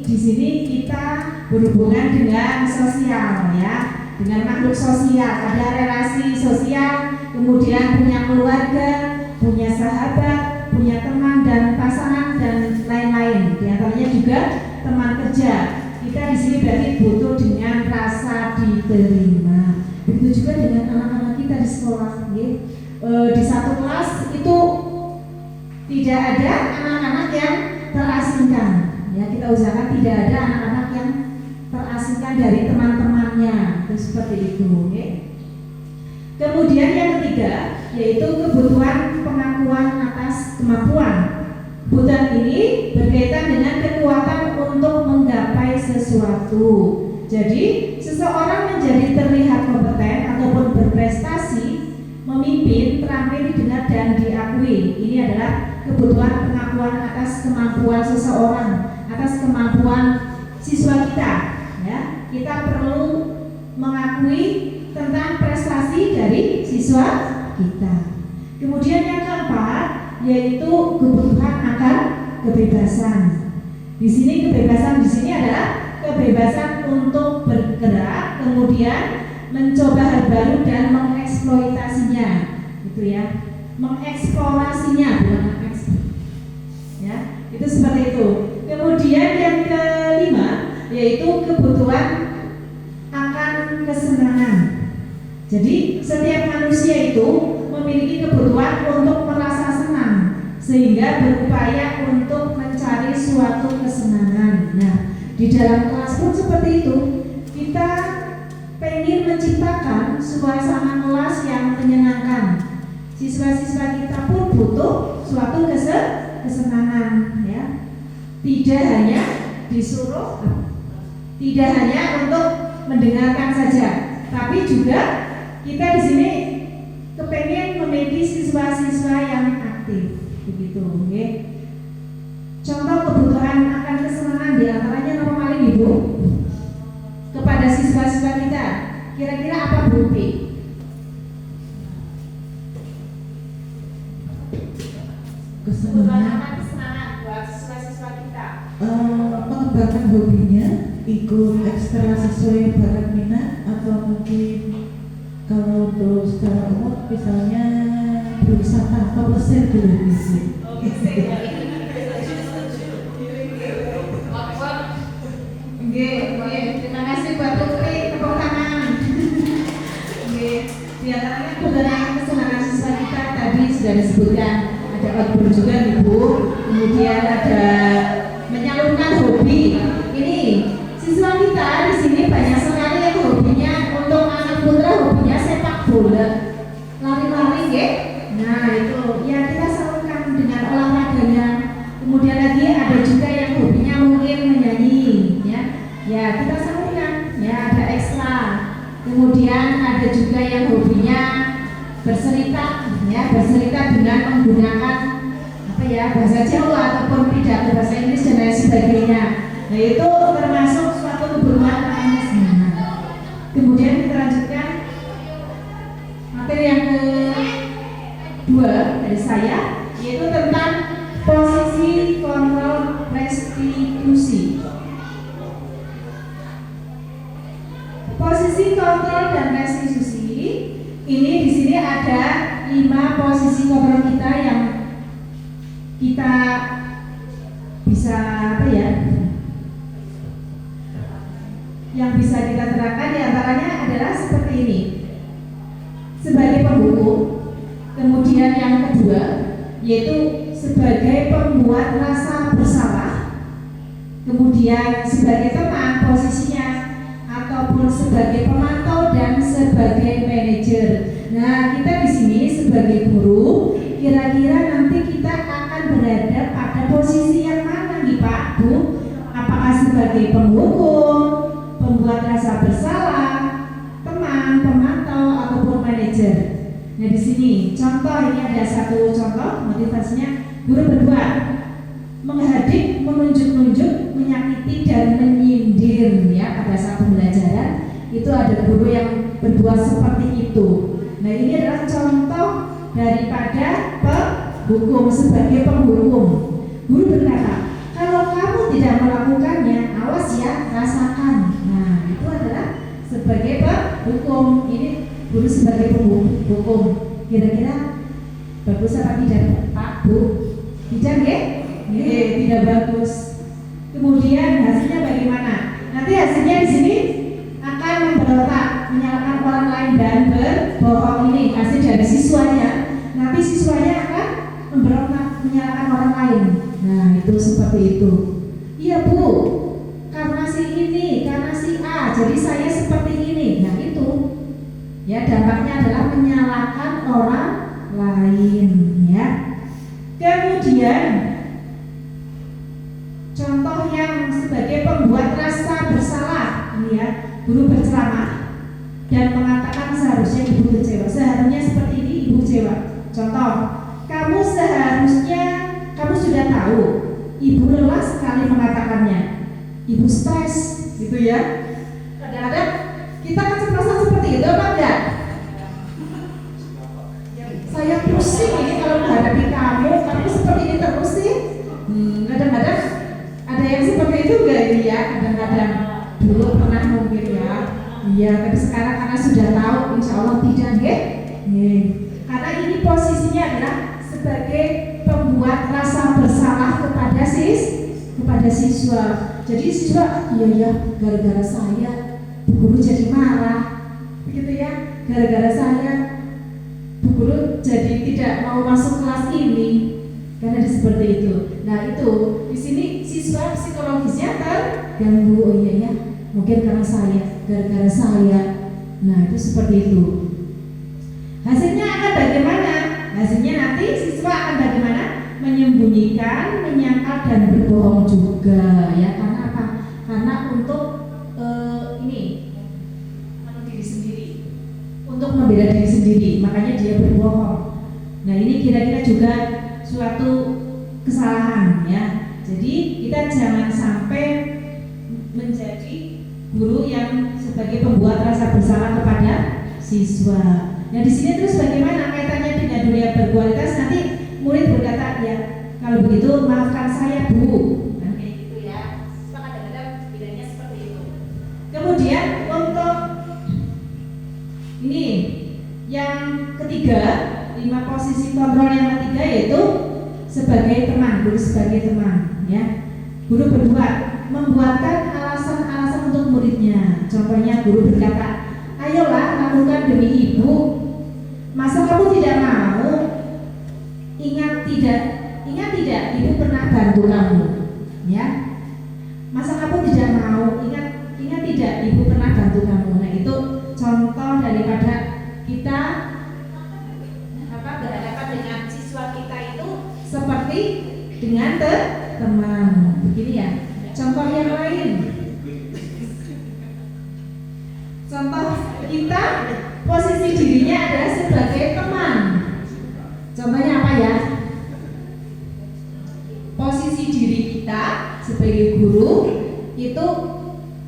di sini kita berhubungan dengan sosial ya, dengan makhluk sosial, ada relasi sosial, kemudian punya keluarga, punya sahabat, punya teman dan pasangan dan lain-lain. Di antaranya juga teman kerja. Kita di sini berarti butuh dengan rasa diterima. Begitu juga dengan anak-anak kita di sekolah. Di satu kelas itu tidak ada anak-anak yang terasingkan. Ya, kita usahakan tidak ada anak-anak yang terasingkan dari teman-temannya. Itu seperti itu. Kemudian yang ketiga yaitu kebutuhan pengakuan Kebutuhan ini berkaitan dengan kekuatan untuk menggapai sesuatu. Jadi, seseorang menjadi terlihat kompeten ataupun berprestasi, memimpin, terampil didengar dan diakui. Ini adalah kebutuhan pengakuan atas kemampuan seseorang, atas kemampuan siswa kita. Ya, kita perlu mengakui tentang prestasi dari siswa kita. Kemudian yang keempat yaitu kebutuhan akan kebebasan. Di sini kebebasan di sini adalah kebebasan untuk bergerak, kemudian mencoba hal baru dan mengeksploitasinya, gitu ya, mengeksplorasinya, bukan ya, itu seperti itu. Kemudian yang kelima yaitu kebutuhan akan kesenangan. Jadi setiap manusia itu memiliki kebutuhan untuk merasa senang, sehingga berupaya untuk mencari suatu kesenangan. Nah, di dalam kelas pun seperti itu. Kita pengen menciptakan suasana kelas yang menyenangkan. Siswa-siswa kita pun butuh suatu kesenangan, ya. Tidak hanya disuruh, tidak hanya untuk mendengarkan saja, tapi juga kita di sini kepengen memiliki siswa-siswa yang aktif, begitu, okay? Contoh kebutuhan akan kesenangan diantaranya apa paling Ibu? Kepada siswa-siswa kita, kira-kira apa Bu? Kesenangan buat siswa-siswa kita. Mengembangkan hobinya, ikut ekstra sesuai bakat minat, atau mungkin kalau untuk secara umum misalnya berwisata atau bersih dulu misi. Terima kasih buat Putri, tepuk tangan. Di antaranya kebutuhan kesenangan siswa kita tadi sudah disebutkan, ada outbound juga Ibu, kemudian ada menyalurkan hobi. Ini siswa kita di sini banyak sekali yang hobinya, untuk anak putra hobinya sepak bola, lari-lari, ya. Nah itu ya kita salurkan dengan olahraganya. Kemudian lagi ada juga yang hobinya mungkin menyanyi, ya. Ya kita salurkan, ya ada ekstra. Kemudian ada juga yang hobinya bercerita, ya bercerita dengan menggunakan bahasa Jawa ataupun pidato bahasa Inggris dan lain sebagainya. Nah itu termasuk suatu kebutuhan akan kesenangan. Kemudian kita lanjutkan materi yang kedua dari saya, yaitu tentang posisi kontrol restitusi. Posisi kontrol dan restitusi ini di sini ada 5 posisi kontrol kita yang kita bisa yang bisa kita terapkan. Diantaranya adalah seperti ini: sebagai penghukum, kemudian yang kedua yaitu sebagai pembuat rasa bersalah, kemudian sebagai teman posisinya, ataupun sebagai pemantau dan sebagai manajer. Nah, kita di sini sebagai guru, kira-kira nanti kita akan berada pada posisi yang mana nih Pak Bu? Apakah sebagai penghukum, pembuat rasa bersalah, teman, pemantau, ataupun manajer? Nah di sini contoh, ini ada satu contoh motivasinya. Guru berdua menghadik, menunjuk-nunjuk, menyakiti dan menyindir, ya, pada saat pembelajaran. Itu ada guru yang berbuat seperti itu. Nah ini adalah contoh daripada penghukum. Sebagai penghukum, guru berkata, kalau kamu tidak melakukannya, awas ya, rasakan. Nah itu adalah sebagai penghukum. Ini guru sebagai penghukum. Kira-kira bagus apa tidak Pak Bu? Tidak ya? Tidak bagus. Kemudian hasilnya bagaimana? Nanti hasilnya di sini akan memberontak, menyalahkan orang lain dan berbohong. Ini hasil dari siswanya. Nanti siswanya akan memberontak, menyalahkan orang lain. Nah itu seperti itu. Iya Bu, karena si ini, karena si A, jadi saya seperti ini. Nah itu, ya dampaknya adalah menyalahkan orang lain, ya. Kemudian guru berceramah dan mengatakan seharusnya ibu kecewa, seharusnya seperti ini ibu kecewa. Contoh, kamu seharusnya, kamu sudah tahu ibu lelah sekali mengatakannya, ibu stres, gitu ya. Kadang-kadang kita keceplosan seperti itu apa enggak? Saya pusing ini kalau menghadapi kamu seperti ini terus sih. Kadang-kadang ada yang seperti itu enggak ini ya? Kadang-kadang dulu pernah mungkin ya. Iya, tapi sekarang karena sudah tahu, insya Allah tidak, ya. Karena ini posisinya adalah sebagai pembuat rasa bersalah kepada siswa. Jadi siswa, iya gara-gara saya Bu Guru jadi marah, begitu ya. Gara-gara saya Bu Guru jadi tidak mau masuk kelas ini, karena seperti itu. Nah itu di sini siswa psikologisnya terganggu. Oh iya ya, mungkin karena saya, gara-gara saya. Nah itu seperti itu. Hasilnya akan bagaimana? Hasilnya nanti siswa akan bagaimana? Menyembunyikan, menyangkal dan berbohong juga ya. Karena apa? Karena untuk diri sendiri, untuk membela diri sendiri, makanya dia berbohong. Nah ini kira-kira juga suatu kesalahan ya. Jadi kita jangan sampai menjadi guru yang sebagai pembuat rasa bersalah kepada siswa. Nah di sini terus bagaimana kaitannya dengan dunia berkualitas? Nanti murid berkata ya kalau begitu maafkan saya Bu. Nah kayak gitu ya. Kadang-kadang bedanya seperti itu. Kemudian untuk ini yang ketiga, 5 posisi kontrol yang ketiga yaitu sebagai teman, guru sebagai teman ya. Guru membuatkan alasan-alasan untuk muridnya. Contohnya guru berkata, ayolah lakukan demi ibu. Masa kamu tidak mau? Ingat tidak ibu pernah bantu kamu ya. Masa kamu tidak mau? Ingat tidak ibu pernah bantu kamu. Nah itu contoh daripada kita berhadapan dengan siswa kita itu seperti dengan teman. Begini ya. Contoh yang lain. Contoh kita posisi dirinya adalah sebagai teman. Contohnya apa ya? Posisi diri kita sebagai guru itu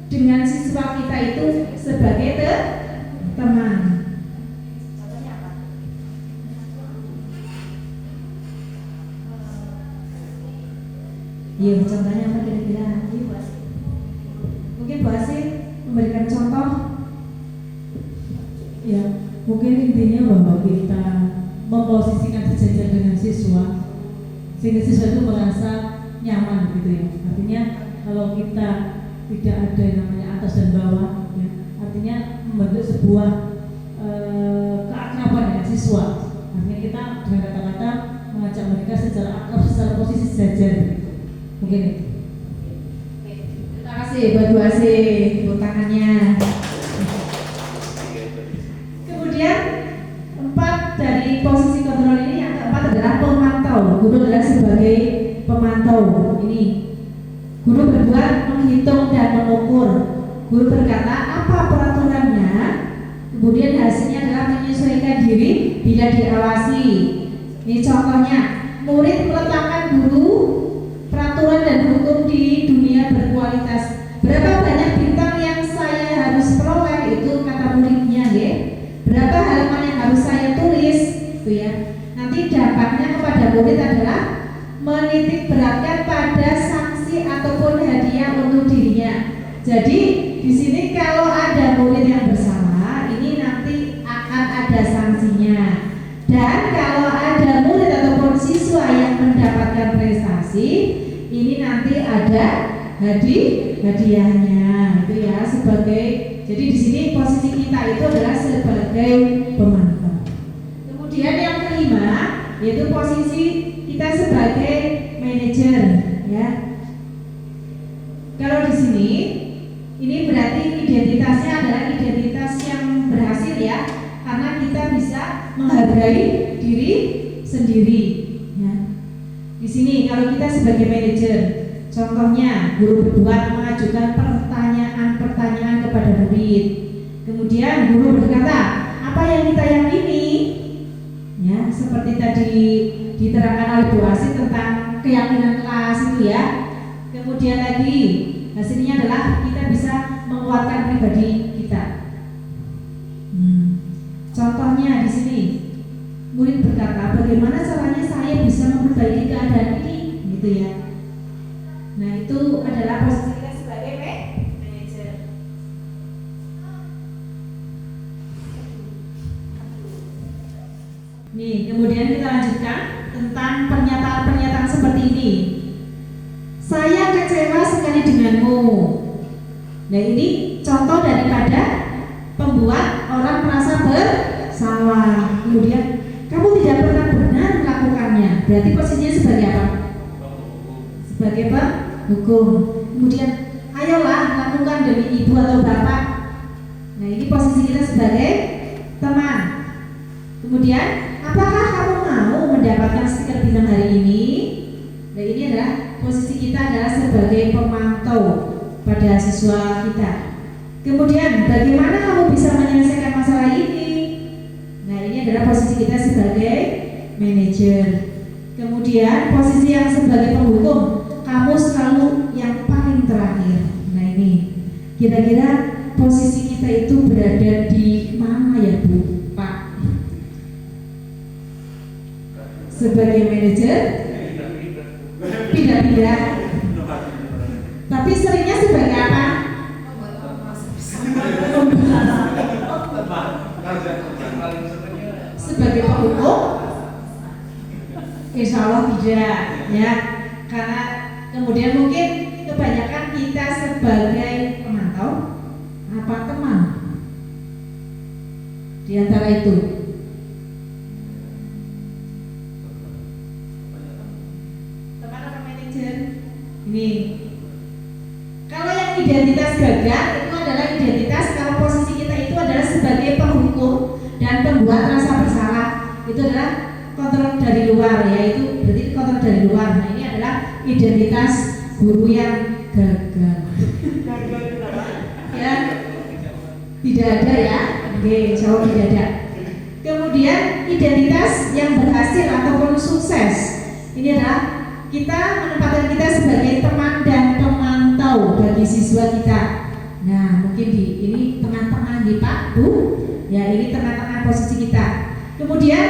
dengan siswa kita itu sebagai teman. Contohnya apa? Iya, contohnya apa kira-kira? Mungkin Bu Asih memberikan contoh. Ya, mungkin intinya bahwa kita memposisikan sejajar dengan siswa sehingga siswa itu merasa nyaman gitu ya. Artinya kalau kita tidak ada yang namanya atas dan bawah ya, artinya membentuk sebuah keakraban dengan siswa. Artinya kita dengan kata-kata mengajak mereka secara akrab, secara posisi sejajar gitu. Mungkin itu. Terima kasih buat Bu Asih, tepuk tangannya. Kemudian 4 dari posisi kontrol ini yang keempat adalah pemantau. Guru adalah sebagai pemantau. Ini guru berbuat menghitung dan mengukur. Guru berkata apa peraturannya, kemudian hasilnya adalah menyesuaikan diri bila diawasi. Ini contohnya, murid meletakkan guru peraturan dan hukum di dunia berkualitas. Berapa banyak bintang yang saya harus peroleh, itu kata muridnya ya. Berapa halaman yang harus saya tulis, gitu ya. Nanti dampaknya kepada murid adalah menitik beratkan pada sanksi ataupun hadiah untuk dirinya. Jadi di sini kalau ada murid yang bersalah, ini nanti akan ada sanksinya. Dan kalau ada murid ataupun siswa yang mendapatkan prestasi, ini nanti ada hadiahnya, itu ya sebagai. Jadi di sini posisi kita itu adalah sebagai pemantau. Kemudian yang kelima yaitu posisi kita sebagai manajer, ya. Kalau di sini ini berarti identitasnya adalah identitas yang berhasil ya, karena kita bisa menghargai diri sendiri. Ya. Di sini kalau kita sebagai manajer, contohnya guru berbuat mengajukan pertanyaan pertanyaan kepada murid. Kemudian guru berkata, apa yang kita yakini? Ya, seperti tadi diterangkan oleh Bu Asi tentang keyakinan kelas itu ya. Kemudian lagi hasilnya adalah kita bisa menguatkan pribadi kita. Contohnya di sini, murid berkata, bagaimana caranya saya bisa memperbaiki keadaan ini, gitu ya. Nah itu adalah posisi kita sebagai manajer. Nih, kemudian kita lanjutkan tentang pernyataan-pernyataan seperti ini. Saya kecewa sekali denganmu. Nah ini contoh daripada pembuat orang merasa bersalah. Kemudian kamu tidak pernah benar melakukannya. Berarti posisinya sebagai apa? Sebagai penghukum. Kemudian ayolah lakukan demi ibu atau bapak. Nah ini posisi kita sebagai teman. Kemudian apakah kamu mau mendapatkan stiker bintang hari ini? Nah ini adalah posisi kita adalah sebagai pemantau pada siswa kita. Kemudian bagaimana kamu bisa menyelesaikan masalah ini? Nah ini adalah posisi kita sebagai manajer. Kemudian posisi yang sebagai penghukum, kamu selalu yang paling terakhir. Nah ini kira-kira posisi kita itu berada di mana ya Bu, Pak? Sebagai manajer pindah-pindah. Tapi seringnya sebagai apa? Sebagai penghukum? Insya Allah tidak, ya. Karena kemudian mungkin kebanyakan kita sebagai pemantau apa teman di antara itu. Teman apa manajer? Ini. Kalau yang identitas gagal itu adalah identitas kalau posisi kita itu adalah sebagai penghukum dan pembuat rasa bersalah. Itu adalah kontrol dari luar, yaitu berarti kontrol dari luar. Nah ini adalah identitas guru yang gagal. Ya, tidak ada ya. Oke, jauh tidak ada. Kemudian identitas yang berhasil ataupun sukses. Ini adalah kita menempatkan kita sebagai teman dan pemantau bagi siswa kita. Nah, mungkin ini tengah-tengah di Pak Bu. Ya, ini tengah-tengah posisi kita. Kemudian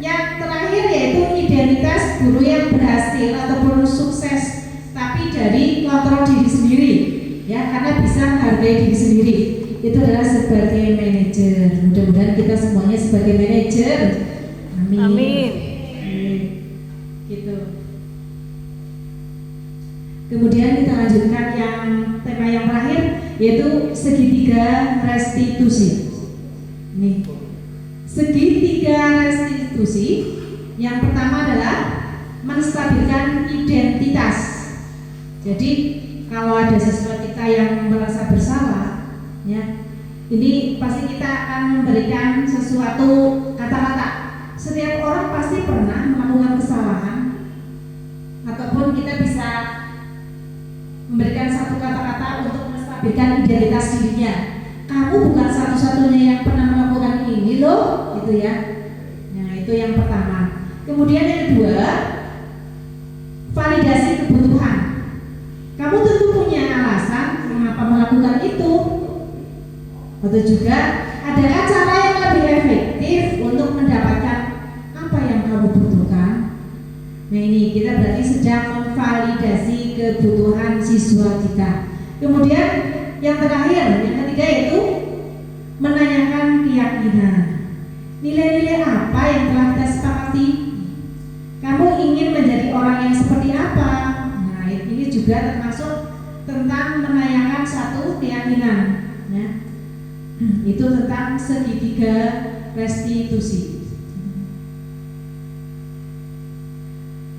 yang terakhir yaitu identitas guru yang berhasil ataupun sukses, tapi dari kontrol diri sendiri, ya, karena bisa menghargai diri sendiri. Itu adalah sebagai manajer. Mudah-mudahan kita semuanya sebagai manajer. Amin. Amin. Gitu. Kemudian kita lanjutkan yang tema yang terakhir yaitu segitiga restitusi. Nih, segitiga restitusi yang pertama adalah menstabilkan identitas. Jadi kalau ada siswa kita yang merasa bersalah, ya, ini pasti kita akan memberikan sesuatu kata-kata. Setiap orang pasti pernah melakukan kesalahan, ataupun kita bisa memberikan satu kata-kata untuk menstabilkan identitas dirinya. Kamu bukan satu-satunya yang pernah melakukan ini loh, gitu ya. Nah itu yang pertama. Kemudian yang kedua, validasi kebutuhan. Kamu tentu punya alasan mengapa melakukan itu, atau juga adakah cara yang lebih efektif untuk mendapatkan apa yang kamu butuhkan. Nah ini kita berarti sedang memvalidasi kebutuhan siswa kita. Kemudian yang terakhir, yang ketiga yaitu menanyakan keyakinan. Nilai-nilai apa yang telah kita sepakati? Kamu ingin menjadi orang yang seperti apa? Nah ini juga termasuk tentang menanyakan satu keyakinan, ya. Itu tentang segitiga restitusi.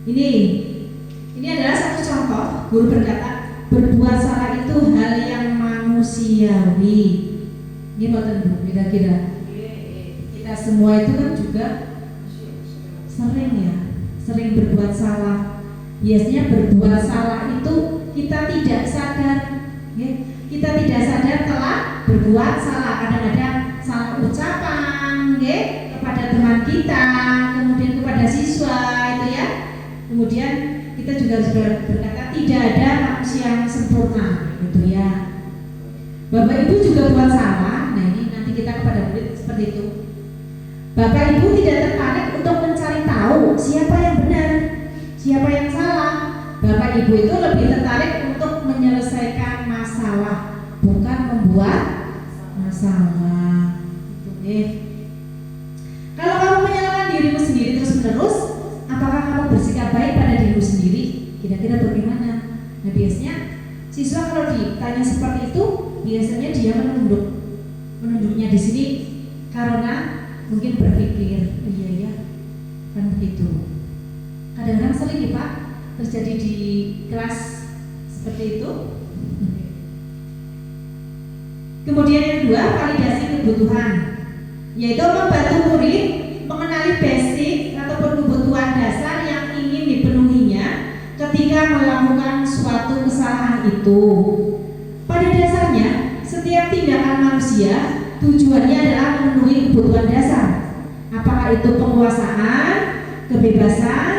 Ini adalah satu contoh. Guru berkata, berbuat salah itu hal yang manusiawi. Ini betul, kira-kira kita semua itu kan juga sering berbuat salah. Biasanya berbuat salah itu kita tidak sadar Kita tidak sadar telah berbuat salah, kadang-kadang salah ucapan kepada teman kita, kemudian kepada siswa itu ya. Kemudian kita juga harus berkata tidak ada manusia yang sempurna gitu ya. Bapak Ibu juga buat salah. Nah ini nanti kita kepada murid seperti itu. Bapak Ibu tidak tertarik untuk mencari tahu siapa yang benar, siapa yang salah. Bapak Ibu itu lebih tertarik untuk menyelesaikan masalah, bukan membuat masalah. Kalau kamu menyalahkan dirimu sendiri terus-menerus, apakah kamu bersikap baik pada dirimu sendiri? Kira-kira bagaimana? Nah biasanya siswa kalau ditanya seperti itu, biasanya dia menunduknya di sini karena mungkin berpikir, iya ya, kan begitu. Kadang-kadang sering ya Pak terjadi di kelas seperti itu. Kemudian yang kedua, validasi kebutuhan, yaitu membantu murid mengenali basic ataupun kebutuhan dasar yang ingin dipenuhinya ketika melakukan suatu kesalahan itu. Pada dasarnya, setiap tindakan manusia tujuannya adalah memenuhi kebutuhan dasar. Apakah itu penguasaan, kebebasan,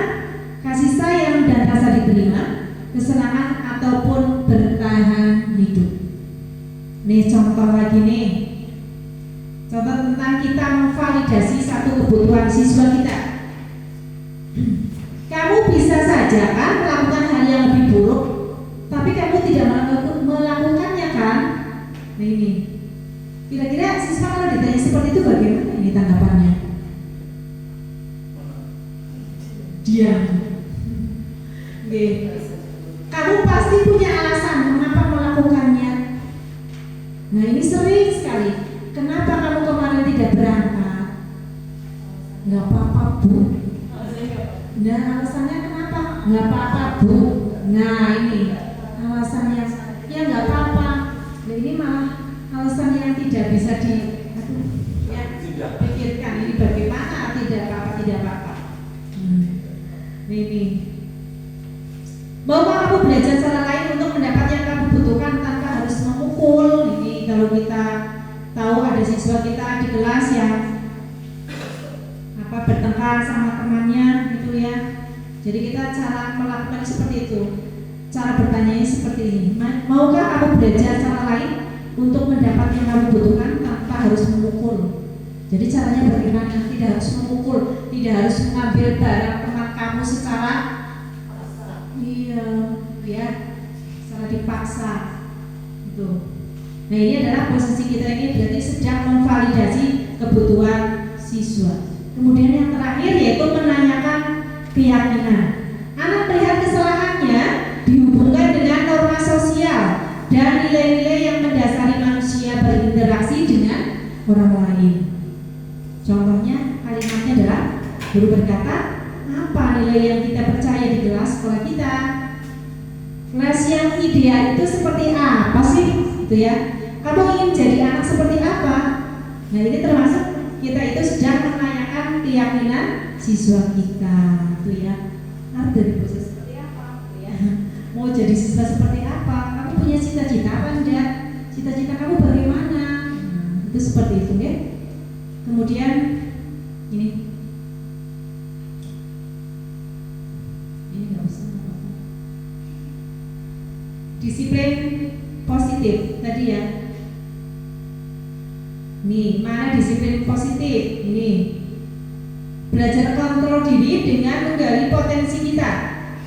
kasih sayang dan rasa diterima, kesenangan ataupun bertahan hidup. Nih contoh lagi nih. Contoh tentang kita memvalidasi satu kebutuhan siswa kita. Kamu bisa saja kan melakukan hal yang lebih buruk, tapi kamu tidak melakukannya kan? Nah ini. Kira-kira siswa kalau ditanya seperti itu bagaimana ini tanggapannya? Diam. Kamu pasti punya alasan mengapa melakukannya. Nah ini sering sekali. Kenapa kamu kemarin tidak berangkat? Nggak apa-apa Bu. Nah alasannya kenapa? Nggak apa-apa Bu. Nah ini alasannya ya nggak apa-apa. Nah ini malah alasan yang tidak bisa pikirkan. Ini bagaimana tidak apa-apa. Ini bahwa kamu belajar cara lain untuk mendapat yang kamu butuhkan tanpa harus memukul. Ini kalau kita tahu ada siswa kita di kelas yang bertengkar sama temannya gitu ya. Jadi kita cara melakukan seperti itu. Cara bertanya seperti ini. Maukah kamu belajar cara lain untuk mendapat yang kamu butuhkan tanpa harus memukul? Jadi caranya bagaimana? Tidak harus memukul, tidak harus mengambil barang teman kamu secara secara dipaksa gitu. Nah ini adalah posisi kita ini berarti sedang memvalidasi kebutuhan siswa. Kemudian yang terakhir yaitu menanyakan keyakinan. Anak melihat kesalahannya dihubungkan dengan norma sosial dan nilai-nilai yang mendasari manusia berinteraksi dengan orang lain. Contohnya kalimatnya adalah guru berkata, apa nilai yang kita percaya di kelas sekolah kita? Kelas yang ideal itu seperti apa sih? Gitu ya. Kamu ingin jadi anak seperti apa? Nah ini termasuk kita itu sedang menanyakan keyakinan siswa kita, gitu ya. Harus dari proses seperti apa? Gitu ya. Mau jadi siswa seperti apa? Kamu punya cita-cita apa enggak? Cita-cita kamu bagaimana? Itu seperti itu ya. Kemudian ini nggak usah apa-apa. Disiplin positif tadi ya. Nih, mana disiplin positif? Ini belajar kontrol diri dengan menggali potensi kita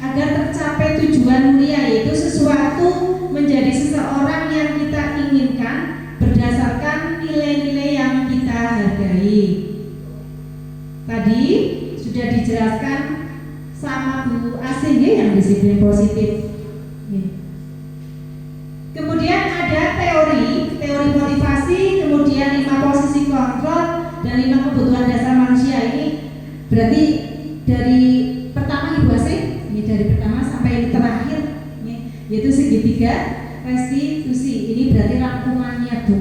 agar tercapai tujuan mulia, yaitu sesuatu menjadi seseorang yang kita inginkan berdasarkan nilai-nilai yang kita hargai. Tadi sudah dijelaskan sama Bu Asing yang disiplin positif. Kemudian ada teori motivasi, kemudian 5 posisi kontrol dan 5 kebutuhan dasar manusia. Ini berarti dari pertama Ibu Asing, ini dari pertama sampai yang terakhir, yaitu segitiga restitusi. Ini berarti rangkumannya Bu,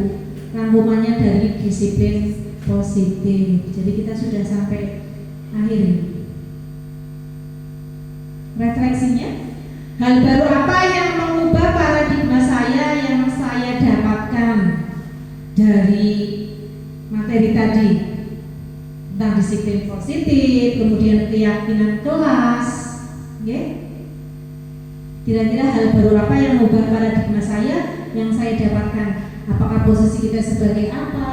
rangkumannya dari disiplin positif. Jadi kita sudah sampai akhir ini. Refleksinya, hal baru apa yang mengubah paradigma saya yang disiplin positif, kemudian keyakinan kelas, oke? Kira-kira hal baru apa yang mengubah paradigma saya yang saya dapatkan? Apakah posisi kita sebagai apa?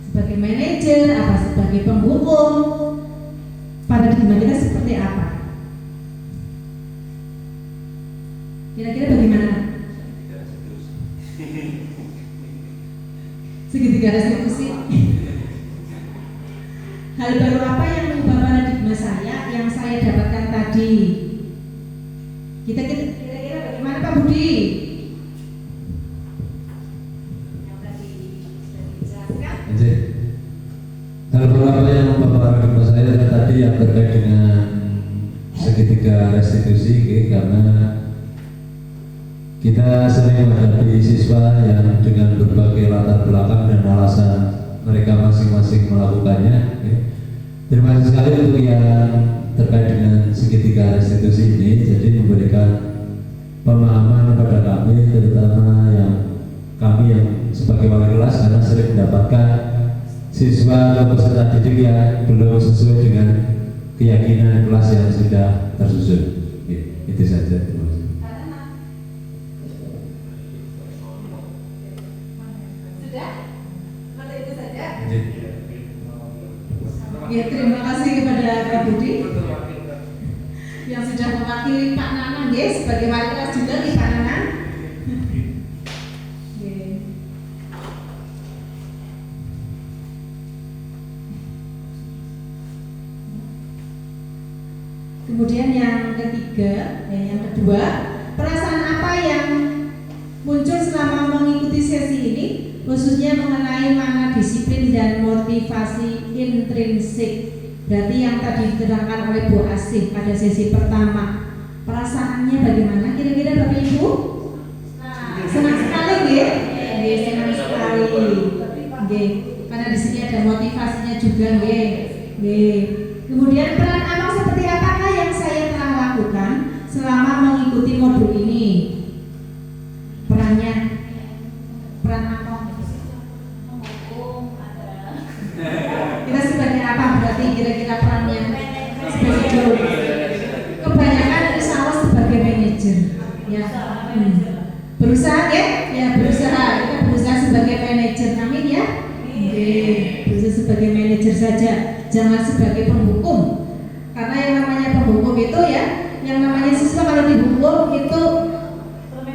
Sebagai manajer, apa sebagai penghukum? Paradigma kita seperti apa? Kira-kira bagaimana? Segitiga restitusi. Hal baru apa yang mengubah paradigma saya yang saya dapatkan tadi? Kira-kira bagaimana Pak Budi? Yang tadi sudah dijelaskan. Hal beberapa yang membawa paradigma saya tadi yang terkait dengan segitiga restitusi, karena kita sering menghadapi siswa yang dengan berbagai latar belakang dan alasan mereka masing-masing melakukannya. Terima kasih sekali untuk yang terkait dengan segitiga restitusi ini, jadi memberikan pemahaman kepada kami, terutama kami yang sebagai wali kelas, karena sering mendapatkan siswa atau peserta didik yang belum sesuai dengan keyakinan kelas yang sudah tersusun. Itu saja. Terima kasih. Sudah? Seperti itu saja? Ya, terima kasih kepada Pak Budi yang sudah mewakili Pak Nanang ya, sebagai wali kelas juga nih Pak Nanang. Kemudian yang ketiga, yang kedua, perasaan apa yang muncul selama mengikuti sesi ini, khususnya mengenai makna disiplin dan motivasi intrinsik. Berarti yang tadi diterangkan oleh Bu Asih pada sesi pertama, perasaannya bagaimana? Kira-kira Bapak Ibu? Senang sekali, ya? Senang sekali. Karena di sini ada motivasinya juga, Kemudian peran abang seperti apakah yang saya telah lakukan selama mengikuti modul ini? Peran abang kita sebagai apa berarti kira-kira perannya? Sebagai kebanyakan insya Allah sebagai manajer, ya. Berusaha ya, berusaha. Kita berusaha sebagai manajer, amin ya. Berusaha sebagai manajer saja, jangan sebagai penghukum. Karena yang namanya penghukum itu ya, yang namanya siswa kalau dihukum itu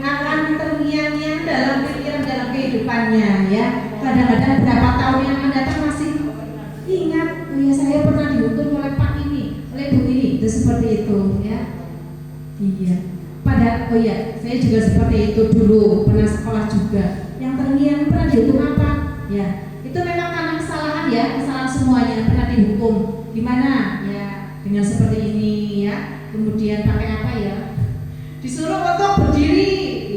akan terngiang-ngiang dalam pikiran, dalam kehidupannya ya. Kadang-kadang berapa tahun yang akan datang masih ingat, oh ya saya pernah dihukum oleh Pak ini, oleh Bu ini, itu seperti itu ya. Iya. Oh ya, saya juga seperti itu dulu, pernah sekolah juga. Yang terngiang pernah dihukum apa? Ya, itu memang karena kesalahan ya, kesalahan semuanya pernah dihukum. Gimana? Ya, dengan seperti ini ya. Kemudian pakai apa ya? Disuruh untuk berdiri,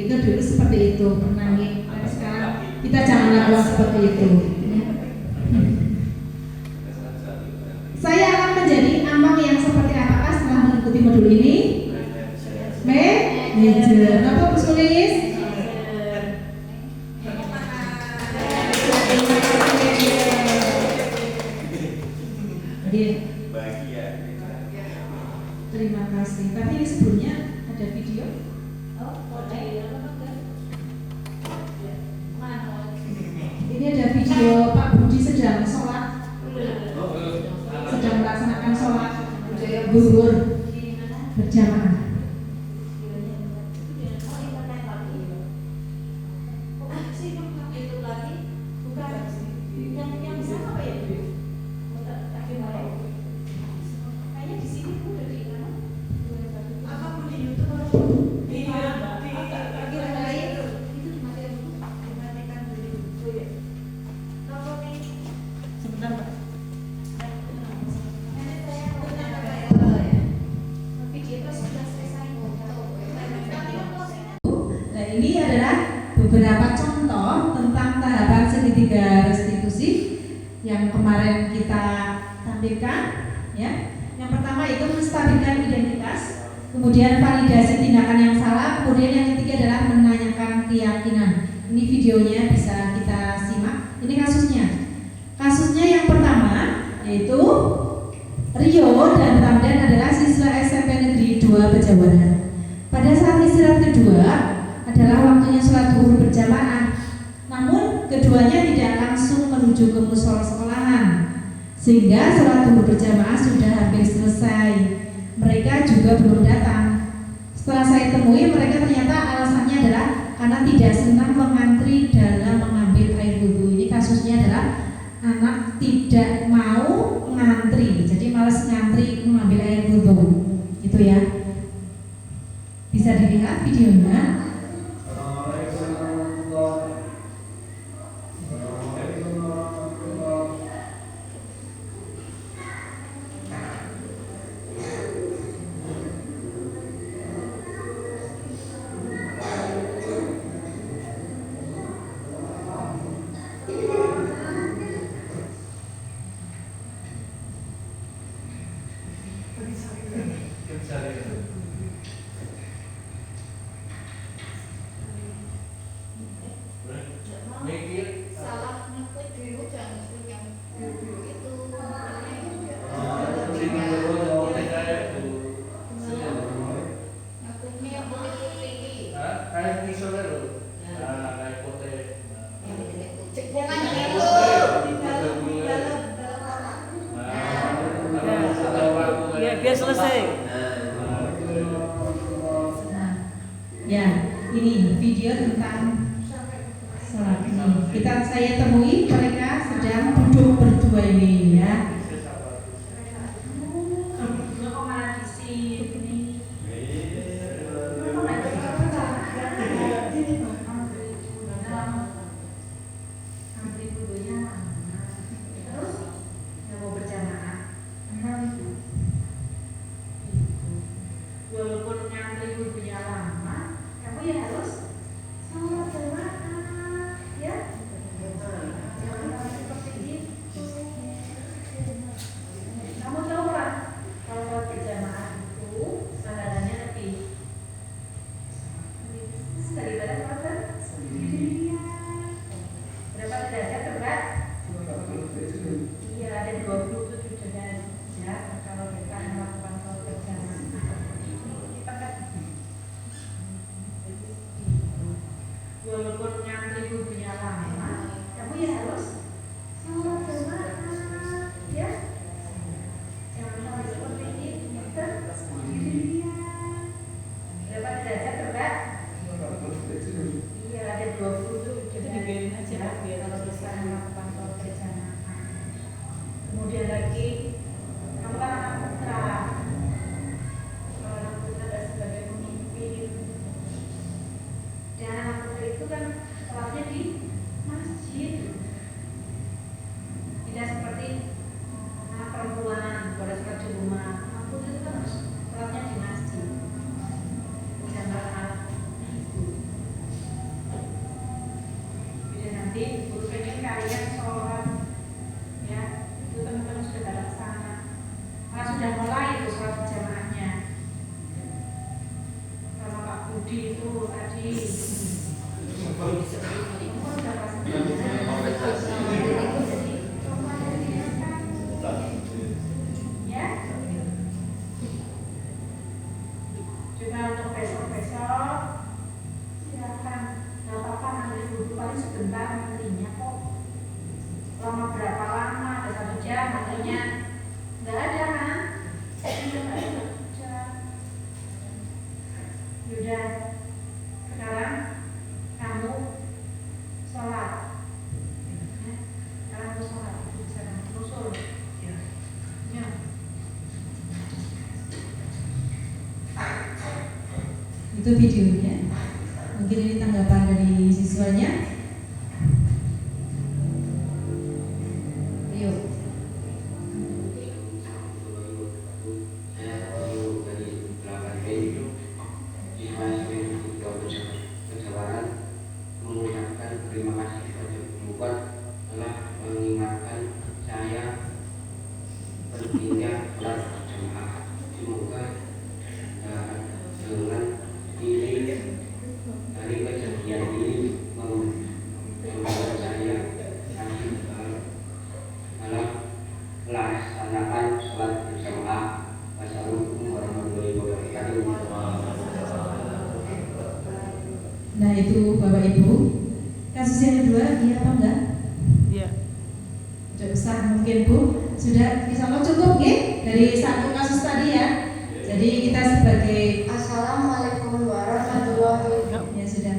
itu dulu seperti itu pernah nih. Tapi sekarang kita jangan lakukan seperti itu. Ya. Saya akan menjadi ambang yang seperti apakah setelah mengikuti modul ini? Manajer. Apa Bu Sulis? Terima kasih. Tapi ini sebelumnya ada video. Ini ada video Pak Budi sedang sholat, sedang melaksanakan sholat zuhur berjamaah. Ini adalah beberapa contoh tentang tahapan segitiga restitusi yang kemarin kita tampilkan ya. Yang pertama itu menstabilkan identitas, kemudian validasi tindakan yang salah, kemudian yang ketiga adalah menanyakan keyakinan. Ini videonya bisa kita simak. Ini kasusnya. Kasusnya yang pertama yaitu kedua berjamaah. Pada saat istirahat kedua adalah waktunya sholat zuhur berjamaah. Namun keduanya tidak langsung menuju ke musola sekolahan, sehingga sholat zuhur berjamaah sudah hampir selesai. Mereka juga belum datang. Setelah saya temui, mereka ternyata alasannya adalah karena tidak senang mengantri dalam mengambil air wudhu. Ini kasusnya adalah anak tidak mau ngantri, jadi malas ngantri mengambil air wudhu. Itu ya. Bisa dilihat videonya. Salah ngeklik dulu, jangan ngeklik yang dulu itu. Ngekliknya yang putih-putih. Kayak misalnya loh, kayak putih. Cekungannya itu di dalam Ya, biar selesai. Ya, ini video tentang sholat ini. Saya temui mereka sedang duduk berdua ini ya. Walaupun ngantri wudhunya lama, kamu ya harus sholat jamaah ya. Jangan seperti itu. Kamu tahu kan kalau sholat berjamaah itu pahalanya lebih daripada sholat sendirian. Berapa derajat berat? Iya, ada 27 derajat kalau kita melakukan sholat berjamaah. Walaupun ngantri wudhunya lama, kamu ya harus sholat jamaah ya. Jangan sampai seperti ini sendirian. Berapa derajat berat? Iya, ada 20 Dibiarin aja, biar kalau bisa melakukan sholat berjamaah. Kemudian lagi, kamu kan anak putra. Kalau anak putra adalah sebagai pemimpin. Dan anak putra itu kan sholatnya di masjid, tidak seperti anak perempuan pada sholat di rumah. Anak putra itu kan harus sholatnya di masjid. Jangan anak itu. Jadi nanti guru pengen kalian sholat, ya itu teman-teman sudah datang sana, karena sudah mulai itu sholat berjamaahnya. Sama Pak Budi itu tadi. Ya. Juga untuk besok-besok silakan, nggak apa-apa nanti dulu paling sebentar nantinya kok. Lama berapa lama? Ada 1 jam nantinya? Nggak ada kan? Nggak ada 1 jam. Yaudah, sekarang kamu sholat. Ya, sekarang kamu sholat. Sekarang usul. Ya. Itu videonya. Mungkin ini tanggapan dari siswanya. Ayo. Saya dari 8B siswa perjalanan mengucapkan terima kasih kepada Tuhan telah mengingatkan saya pentingnya sholat berjamaah. Semoga dengan diri dari kejadian ini Nah itu Bapak Ibu. Kasus yang kedua, iya apa enggak? Iya. Sudah besar mungkin Bu. Sudah bisa cukup ya dari satu kasus tadi ya. Jadi kita sebagai Assalamualaikum warahmatullahi wabarakatuh. ya sudah.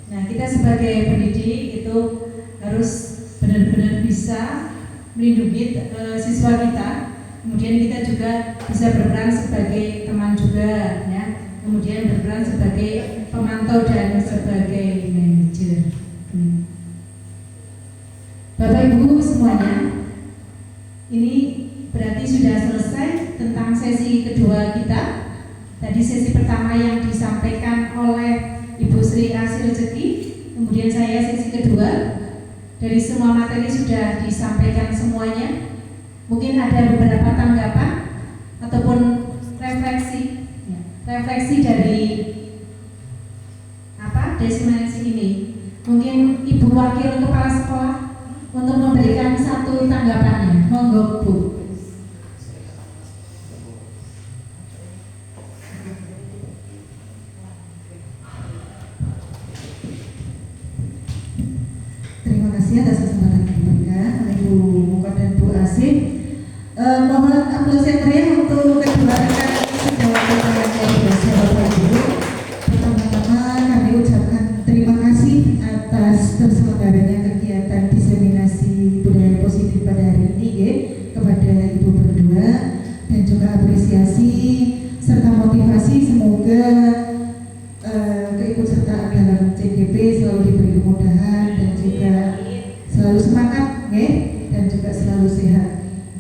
Nah kita sebagai pendidik itu harus benar-benar bisa melindungi siswa kita. Kemudian kita juga bisa berperan sebagai teman juga ya. Kemudian berperan sebagai pemantau dan sebagai manajer. Bapak Ibu semuanya, ini berarti sudah selesai tentang sesi kedua kita. Tadi sesi pertama yang disampaikan oleh Ibu Sri Asih Rezeki, kemudian saya sesi kedua. Dari semua materi sudah disampaikan semuanya. Mungkin ada beberapa tanggapan ataupun refleksi, refleksi dari desimasi ini. Mungkin Ibu Wakil Kepala Sekolah untuk memberikan satu tanggapannya. Monggo Bu. Terima kasih atas kesempatan yang diberikan oleh Bu Mukot dan Bu Asih. Mohon aplaus yang meriah untuk kedua rekan sejawat yang saya biasa Bapak Ibu. Pertama-tama kami ucapkan terima kasih atas terselenggaranya kegiatan diseminasi budaya positif pada hari ini kepada Ibu berdua, dan juga apresiasi serta motivasi semoga keikutsertaan dalam CGP selalu diberi kemudahan dan juga selalu semangat dan juga selalu sehat.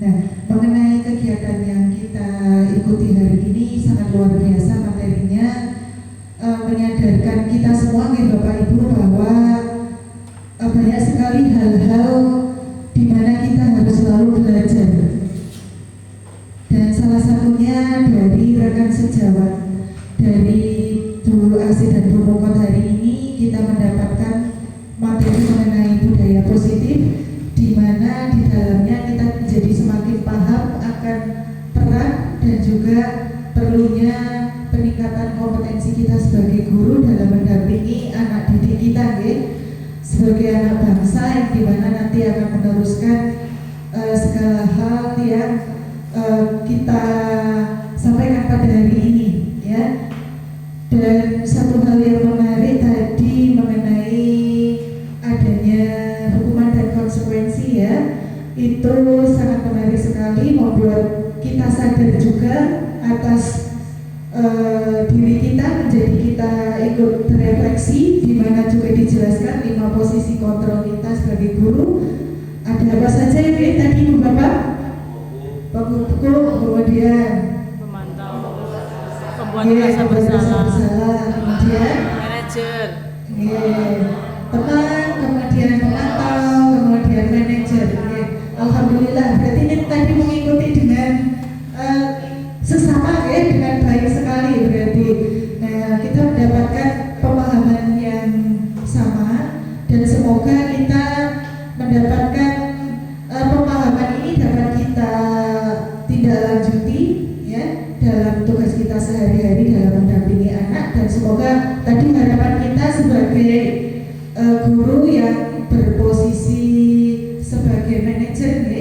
Nah, mengenai kegiatan yang kita ikuti hari ini sangat luar biasa materinya, menyadarkan kita semua Bapak Ibu bahwa banyak sekali hal-hal di mana kita harus selalu belajar. Dan salah satunya dari rekan sejawat dari Bu Asih dan Bu Mukot hari ini kita mendapatkan materi mengenai budaya positif, di mana di dalamnya kita menjadi semakin paham akan peran dan juga perlunya peningkatan kompetensi kita sebagai guru dalam mendampingi anak didik kita sebagai anak bangsa yang dimana nanti akan meneruskan segala hal yang kita sampaikan pada hari ini ya. Dan satu hal yang menarik tadi mengenai adanya hukuman dan konsekuensi ya, itu sangat menarik sekali, membuat kita sadar juga atas diri kita, menjadi kita ikut berefleksi, di mana juga dijelaskan 5 posisi kontrol kita sebagai guru. Ada apa saja ya tadi Bu Bapak? Pak Guru, kemudian Pemantau, pembuat rasa bersalah, kemudian manajer, teman, kemudian pemantau, kemudian manajer. Alhamdulillah, berarti ini tadi mengikuti dengan sesama dengan baik sekali berarti. Nah, kita mendapatkan pemahaman yang sama, dan semoga kita mendapatkan pemahaman ini dapat kita tindak lanjuti ya dalam tugas kita sehari-hari dalam mendampingi anak. Dan semoga tadi harapan kita sebagai guru yang berposisi sebagai manajer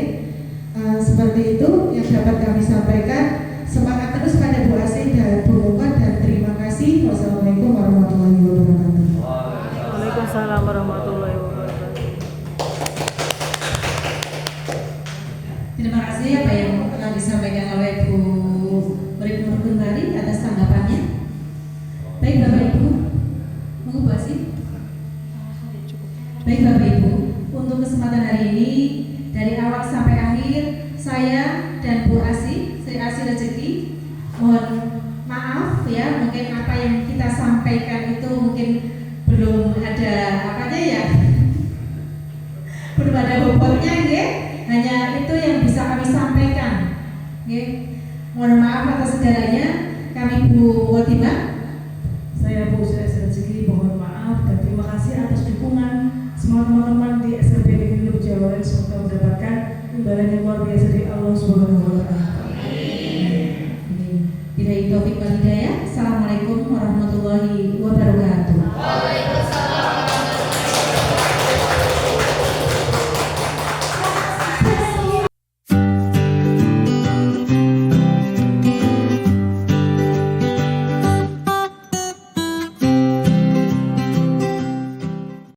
seperti itu yang dapat kami sampaikan. Semangat terus pada Bu Asih dan Bu Mukot, dan terima kasih. Wassalamualaikum warahmatullahi wabarakatuh. Waalaikumsalam warahmatullahi wabarakatuh. Terima kasih apa yang telah disampaikan oleh Bu Retno Gunbari atas tanggapannya. Baik Bapak Ibu, monggo Bu Asih. Baik Bapak Ibu, untuk kesempatan hari ini dari awal sampai akhir saya dan Bu Asih, Sri Asih Rezeki, mohon maaf ya, mungkin apa yang kita sampaikan itu mungkin belum ada apanya ya, belum ada bobotnya hanya itu yang bisa kami sampaikan. Mohon maaf atas segalanya. Kami Bu Watimah, Saya Bu Sri Asih Rezeki, mohon maaf dan terima kasih atas dukungan semua teman-teman di SMP Negeri Jawa Barat. Semoga mendapatkan imbalan yang luar biasa dari Allah Subhanahu wa Ta'ala. Bila taufik wal hidayah. Assalamualaikum warahmatullahi warahmatullahi wabarakatuh. Waalaikumsalam